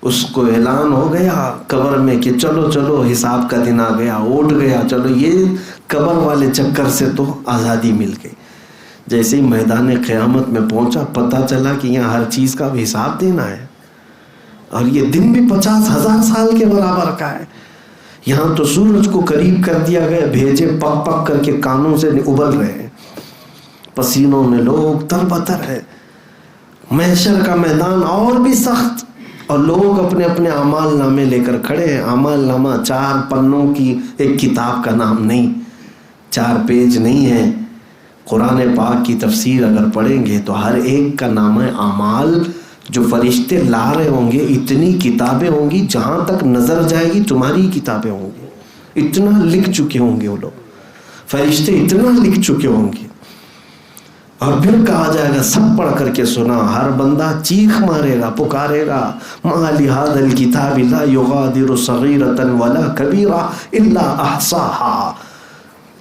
اس کو اعلان ہو گیا قبر میں کہ چلو چلو حساب کا دن آ گیا. اٹھ گیا، چلو یہ قبر والے چکر سے تو آزادی مل گئی. جیسے ہی میدان قیامت میں پہنچا، پتہ چلا کہ یہاں ہر چیز کا بھی حساب دینا ہے، اور یہ دن بھی 50,000 سال کے برابر کا ہے. یہاں تو سورج کو قریب کر دیا گیا، بھیجے پک پک کر کے کانوں سے ابل رہے ہیں، پسینوں میں لوگ تربتر ہے. محشر کا میدان اور بھی سخت، اور لوگ اپنے اپنے اعمال نامے لے کر کھڑے ہیں. اعمال نامہ 4 پنوں کی ایک کتاب کا نام نہیں، 4 پیج نہیں ہے. قرآن پاک کی تفسیر اگر پڑھیں گے تو ہر ایک کا نام ہے اعمال جو فرشتے لا رہے ہوں گے. اتنی کتابیں ہوں گی، جہاں تک نظر جائے گی تمہاری کتابیں ہوں گی. اتنا لکھ چکے ہوں گے وہ لوگ، فرشتے اتنا لکھ چکے ہوں گے. اور پھر کہا جائے گا سب پڑھ کر کے سنا. ہر بندہ چیخ مارے گا، پکارے گا، ما لہذا الکتاب لا یغادر صغیرۃ ولا کبیرۃ الا احصاها.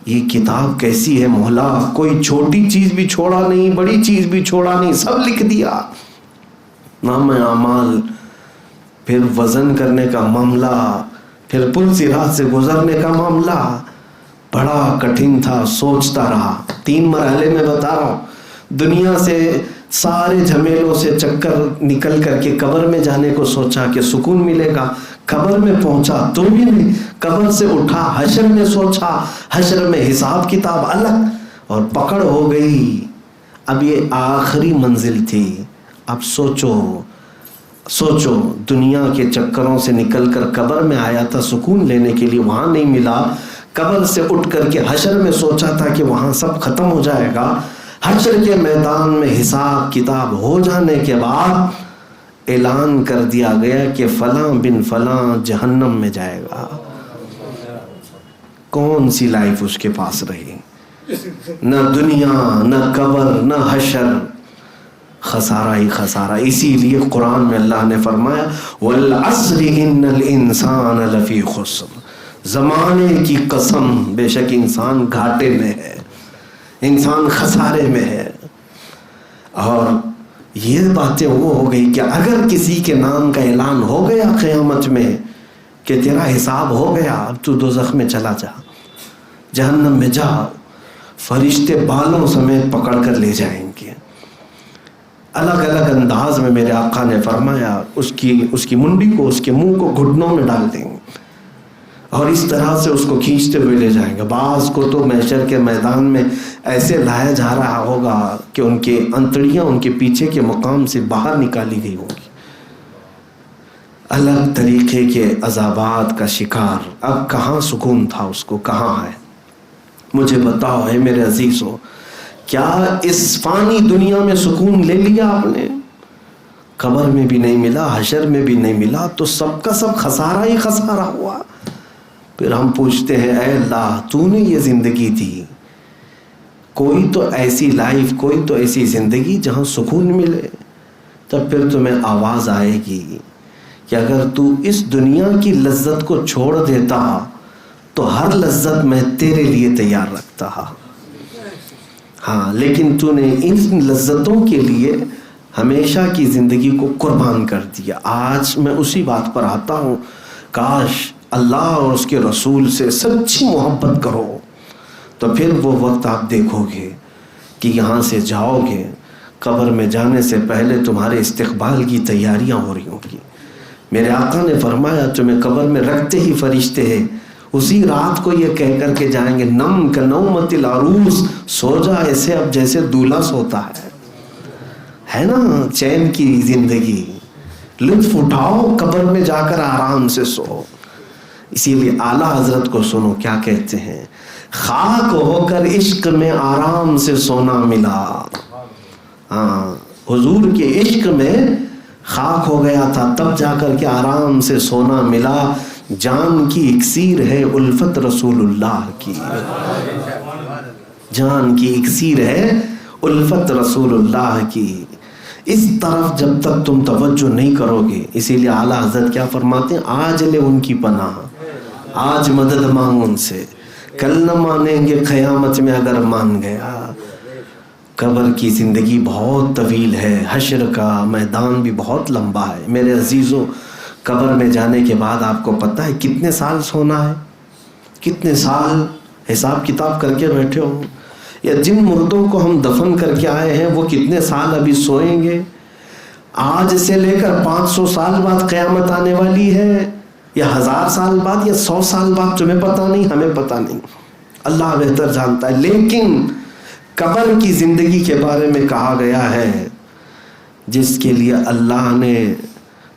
یہ کتاب کیسی ہے مولا، کوئی چھوٹی چیز بھی چھوڑا نہیں، بڑی چیز بھی چھوڑا نہیں، سب لکھ دیا. نام اعمال، پھر وزن کرنے کا معاملہ، پھر پل صراط سے گزرنے کا معاملہ بڑا کٹھن تھا. سوچتا رہا. 3 مرحلے میں بتا رہا ہوں. دنیا سے سارے جھمیلوں سے چکر نکل کر کے قبر میں جانے کو سوچا کہ سکون ملے گا. قبر میں پہنچا تو بھی نہیں. قبر سے اٹھا، حشر میں سوچا، حشر میں حساب کتاب الگ، اور پکڑ ہو گئی. اب یہ آخری منزل تھی. اب سوچو دنیا کے چکروں سے نکل کر قبر میں آیا تھا سکون لینے کے لیے، وہاں نہیں ملا. قبر سے اٹھ کر کے حشر میں سوچا تھا کہ وہاں سب ختم ہو جائے گا. حشر کے میدان میں حساب کتاب ہو جانے کے بعد اعلان کر دیا گیا کہ فلاں بن فلاں جہنم میں جائے گا. کون سی لائف اس کے پاس رہی؟ نہ دنیا، نہ قبر، نہ حشر، خسارہ ہی خسارہ. اسی لیے قرآن میں اللہ نے فرمایا والعصر ان الانسان لفی خسر. زمانے کی قسم، بے شک انسان گھاٹے میں ہے، انسان خسارے میں ہے. اور یہ باتیں وہ ہو گئی کہ اگر کسی کے نام کا اعلان ہو گیا قیامت میں کہ تیرا حساب ہو گیا، اب تو دوزخ میں چلا جا، جہنم میں جا، فرشتے بالوں سمیت پکڑ کر لے جائیں گے. الگ الگ انداز میں میرے آقا نے فرمایا اس کی منڈی کو، اس کے منہ کو گھٹنوں میں ڈال دیں گے، اور اس طرح سے اس کو کھینچتے ہوئے لے جائیں گے. بعض کو تو محشر کے میدان میں ایسے لایا جا رہا ہوگا کہ ان کے انتڑیاں ان کے پیچھے کے مقام سے باہر نکالی گئی ہوں گی. الگ طریقے کے عذابات کا شکار. اب کہاں سکون تھا اس کو, کہاں ہے؟ مجھے بتاؤ ہے میرے عزیزو, کیا اس فانی دنیا میں سکون لے لیا آپ نے؟ قبر میں بھی نہیں ملا, حشر میں بھی نہیں ملا, تو سب کا سب خسارہ ہی خسارہ ہوا. پھر ہم پوچھتے ہیں اے اللہ تو نے یہ زندگی دی, کوئی تو ایسی لائف, کوئی تو ایسی زندگی جہاں سکون ملے. تب پھر تمہیں آواز آئے گی کہ اگر تو اس دنیا کی لذت کو چھوڑ دیتا تو ہر لذت میں تیرے لیے تیار رکھتا. ہاں, لیکن تو نے ان لذتوں کے لیے ہمیشہ کی زندگی کو قربان کر دیا. آج میں اسی بات پر آتا ہوں, کاش اللہ اور اس کے رسول سے سچی محبت کرو, تو پھر وہ وقت آپ دیکھو گے کہ یہاں سے جاؤ گے, قبر میں جانے سے پہلے تمہارے استقبال کی تیاریاں ہو رہی ہوں گی. میرے آقا نے فرمایا تمہیں قبر میں رکھتے ہی فرشتے ہیں اسی رات کو یہ کہہ کر کے جائیں گے, نم کا نومت العروس, سو جا ایسے اب جیسے دولہا سوتا ہے نا, چین کی زندگی, لطف اٹھاؤ, قبر میں جا کر آرام سے سو. اسی لیے اعلیٰ حضرت کو سنو کیا کہتے ہیں, خاک ہو کر عشق میں آرام سے سونا ملا. ہاں, حضور کے عشق میں خاک ہو گیا تھا, تب جا کر کے آرام سے سونا ملا. جان کی اکسیر ہے الفت رسول اللہ کی, جان کی اکسیر ہے الفت رسول اللہ کی. اس طرف جب تک تم توجہ نہیں کرو گے, اسی لیے اعلیٰ حضرت کیا فرماتے ہیں, آج لے ان کی پناہ, آج مدد مانگ ان سے, کل نہ مانیں گے قیامت میں اگر مان گیا. قبر کی زندگی بہت طویل ہے, حشر کا میدان بھی بہت لمبا ہے. میرے عزیزوں, قبر میں جانے کے بعد آپ کو پتہ ہے کتنے سال سونا ہے؟ کتنے سال حساب کتاب کر کے بیٹھے ہوں, یا جن مردوں کو ہم دفن کر کے آئے ہیں وہ کتنے سال ابھی سوئیں گے؟ آج سے لے کر 500 سال بعد قیامت آنے والی ہے, یا 1000 سال بعد, یا 100 سال بعد, تمہیں پتہ نہیں, ہمیں پتہ نہیں, اللہ بہتر جانتا ہے. لیکن قبر کی زندگی کے بارے میں کہا گیا ہے جس کے لیے اللہ نے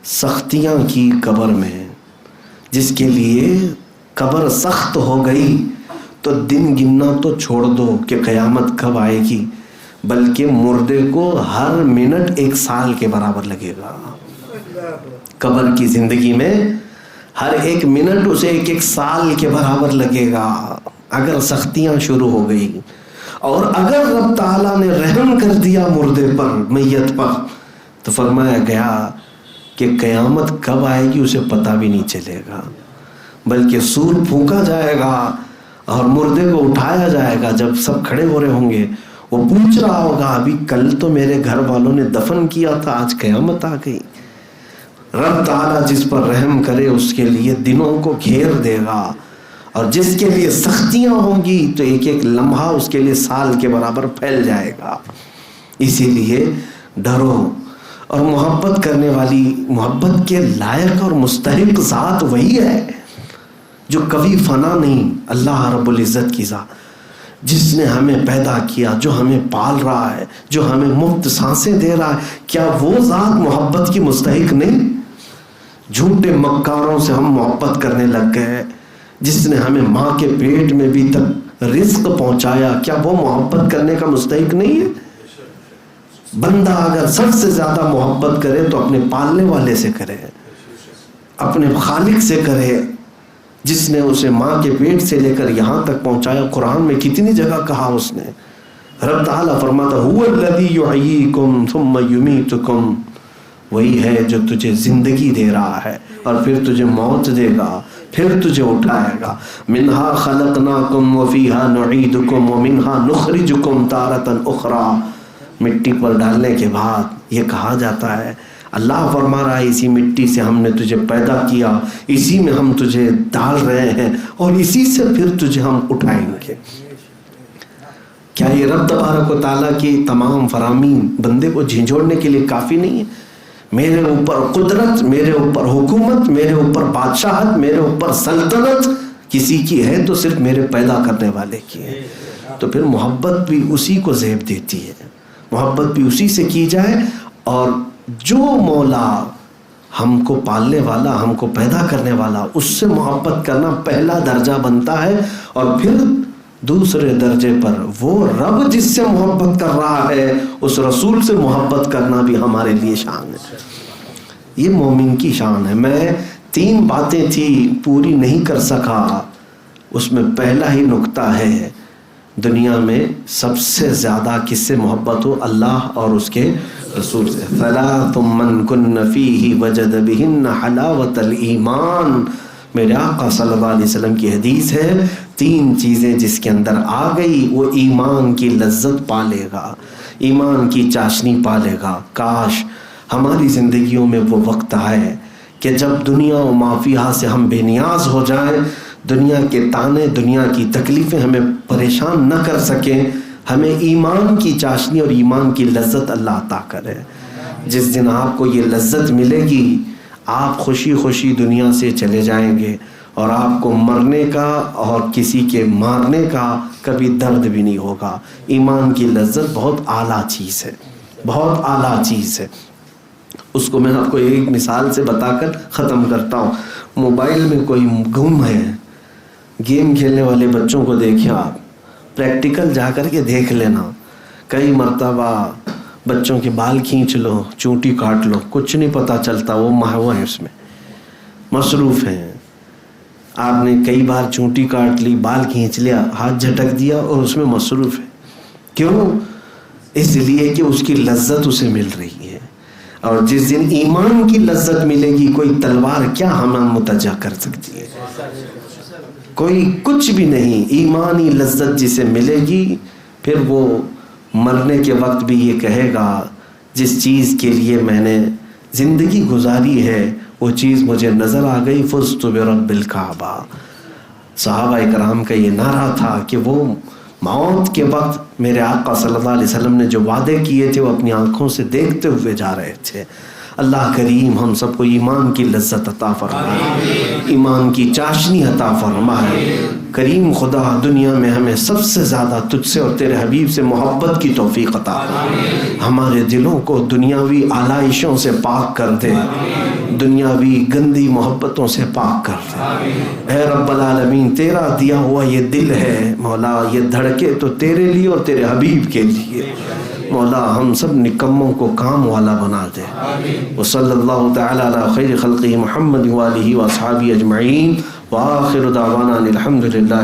سختیاں کی قبر میں, جس کے لیے قبر سخت ہو گئی, تو دن گننا تو چھوڑ دو کہ قیامت کب آئے گی, بلکہ مردے کو ہر منٹ 1 سال کے برابر لگے گا. قبر کی زندگی میں ہر 1 منٹ اسے 1 سال کے برابر لگے گا اگر سختیاں شروع ہو گئی. اور اگر رب تعالیٰ نے رحم کر دیا مردے پر, میت پر, تو فرمایا گیا کہ قیامت کب آئے گی اسے پتہ بھی نہیں چلے گا, بلکہ سور پھونکا جائے گا اور مردے کو اٹھایا جائے گا. جب سب کھڑے ہو رہے ہوں گے, وہ پوچھ رہا ہوگا ابھی کل تو میرے گھر والوں نے دفن کیا تھا, آج قیامت آ گئی. رب تعالیٰ جس پر رحم کرے اس کے لیے دنوں کو گھیر دے گا, اور جس کے لیے سختیاں ہوں گی تو 1 لمحہ اس کے لیے سال کے برابر پھیل جائے گا. اسی لیے ڈرو, اور محبت کرنے والی, محبت کے لائق اور مستحق ذات وہی ہے جو کبھی فنا نہیں, اللہ رب العزت کی ذات, جس نے ہمیں پیدا کیا, جو ہمیں پال رہا ہے, جو ہمیں مفت سانسیں دے رہا ہے. کیا وہ ذات محبت کی مستحق نہیں؟ جھوٹے مکاروں سے ہم محبت کرنے لگ گئے. جس نے ہمیں ماں کے پیٹ میں بھی تک رزق پہنچایا, کیا وہ محبت کرنے کا مستحق نہیں ہے؟ بندہ اگر سب سے زیادہ محبت کرے تو اپنے پالنے والے سے کرے, اپنے خالق سے کرے, جس نے اسے ماں کے پیٹ سے لے کر یہاں تک پہنچایا. قرآن میں کتنی جگہ کہا اس نے, رب تعالیٰ فرماتا هو الذی یحییکم ثم یمیتکم, وہی ہے جو تجھے زندگی دے رہا ہے اور پھر تجھے موت دے گا, پھر تجھے اٹھائے گا. منہا خلقناکم وفیہا نعیدکم ومنہا نخرجکم تارۃ اخری. مٹی پر ڈالنے کے بعد یہ کہا جاتا ہے, اللہ فرما رہا ہے اسی مٹی سے ہم نے تجھے پیدا کیا, اسی میں ہم تجھے ڈال رہے ہیں, اور اسی سے پھر تجھے ہم اٹھائیں گے. کیا یہ رب تبارک و تعالیٰ کی تمام فرامین بندے کو جھنجھوڑنے کے لیے کافی نہیں ہے؟ میرے اوپر قدرت, میرے اوپر حکومت, میرے اوپر بادشاہت, میرے اوپر سلطنت, کسی کی ہے تو صرف میرے پیدا کرنے والے کی ہے. تو پھر محبت بھی اسی کو زیب دیتی ہے، محبت بھی اسی سے کی جائے. اور جو مولا ہم کو پالنے والا، ہم کو پیدا کرنے والا، اس سے محبت کرنا پہلا درجہ بنتا ہے. اور پھر دوسرے درجے پر وہ رب جس سے محبت کر رہا ہے، اس رسول سے محبت کرنا بھی ہمارے لیے شان ہے. یہ مومن کی شان ہے. میں 3 باتیں تھی پوری نہیں کر سکا. اس میں پہلا ہی نقطہ ہے، دنیا میں سب سے زیادہ کس سے محبت ہو؟ اللہ اور اس کے رسول سے. ثلاث من کن فیہ وجد بہن حلاوت الایمان. میرے آقا صلی اللہ علیہ وسلم کی حدیث ہے، 3 چیزیں جس کے اندر آ گئی وہ ایمان کی لذت پالے گا، ایمان کی چاشنی پالے گا. کاش ہماری زندگیوں میں وہ وقت آئے کہ جب دنیا و ما فیہا سے ہم بے نیاز ہو جائیں، دنیا کے تانے، دنیا کی تکلیفیں ہمیں پریشان نہ کر سکیں. ہمیں ایمان کی چاشنی اور ایمان کی لذت اللہ عطا کرے. جس دن آپ کو یہ لذت ملے گی، آپ خوشی خوشی دنیا سے چلے جائیں گے، اور آپ کو مرنے کا اور کسی کے مارنے کا کبھی درد بھی نہیں ہوگا. ایمان کی لذت بہت اعلیٰ چیز ہے، بہت اعلیٰ چیز ہے. اس کو میں آپ کو ایک مثال سے بتا کر ختم کرتا ہوں. موبائل میں کوئی گم ہے، گیم کھیلنے والے بچوں کو دیکھیں آپ، پریکٹیکل جا کر کے دیکھ لینا. کئی مرتبہ بچوں کے بال کھینچ لو، چونٹی کاٹ لو، کچھ نہیں پتہ چلتا، وہ مہوا ہے، اس میں مصروف ہیں. آپ نے کئی بار چونٹی کاٹ لی، بال کھینچ لیا، ہاتھ جھٹک دیا اور اس میں مصروف ہے. کیوں؟ اس لیے کہ اس کی لذت اسے مل رہی ہے. اور جس دن ایمان کی لذت ملے گی، کوئی تلوار کیا ہمیں متجہ کر سکتی ہے؟ کوئی کچھ بھی نہیں. ایمانی لذت جسے ملے گی، پھر وہ مرنے کے وقت بھی یہ کہے گا جس چیز کے لیے میں نے زندگی گزاری ہے وہ چیز مجھے نظر آ گئی، فزت برب الکعبہ. صحابہ کرام کا یہ نعرہ تھا کہ وہ موت کے وقت میرے آقا صلی اللہ علیہ وسلم نے جو وعدے کیے تھے وہ اپنی آنکھوں سے دیکھتے ہوئے جا رہے تھے. اللہ کریم ہم سب کو ایمان کی لذت عطا فرمائے، ایمان کی چاشنی عطا فرمائے. کریم خدا دنیا میں ہمیں سب سے زیادہ تجھ سے اور تیرے حبیب سے محبت کی توفیق عطا فرمائے. ہمارے دلوں کو دنیاوی آلائشوں سے پاک کر دے، دنیاوی گندی محبتوں سے پاک کر دے. اے رب العالمین، تیرا دیا ہوا یہ دل ہے مولا، یہ دھڑکے تو تیرے لیے اور تیرے حبیب کے لیے. مولا ہم سب نکموں کو کام والا بنا دے. وصلی اللہ تعالی علی خیر خلقہ محمد وآلہ واصحابہ اجمعین، وآخر دعوانا الحمد للہ.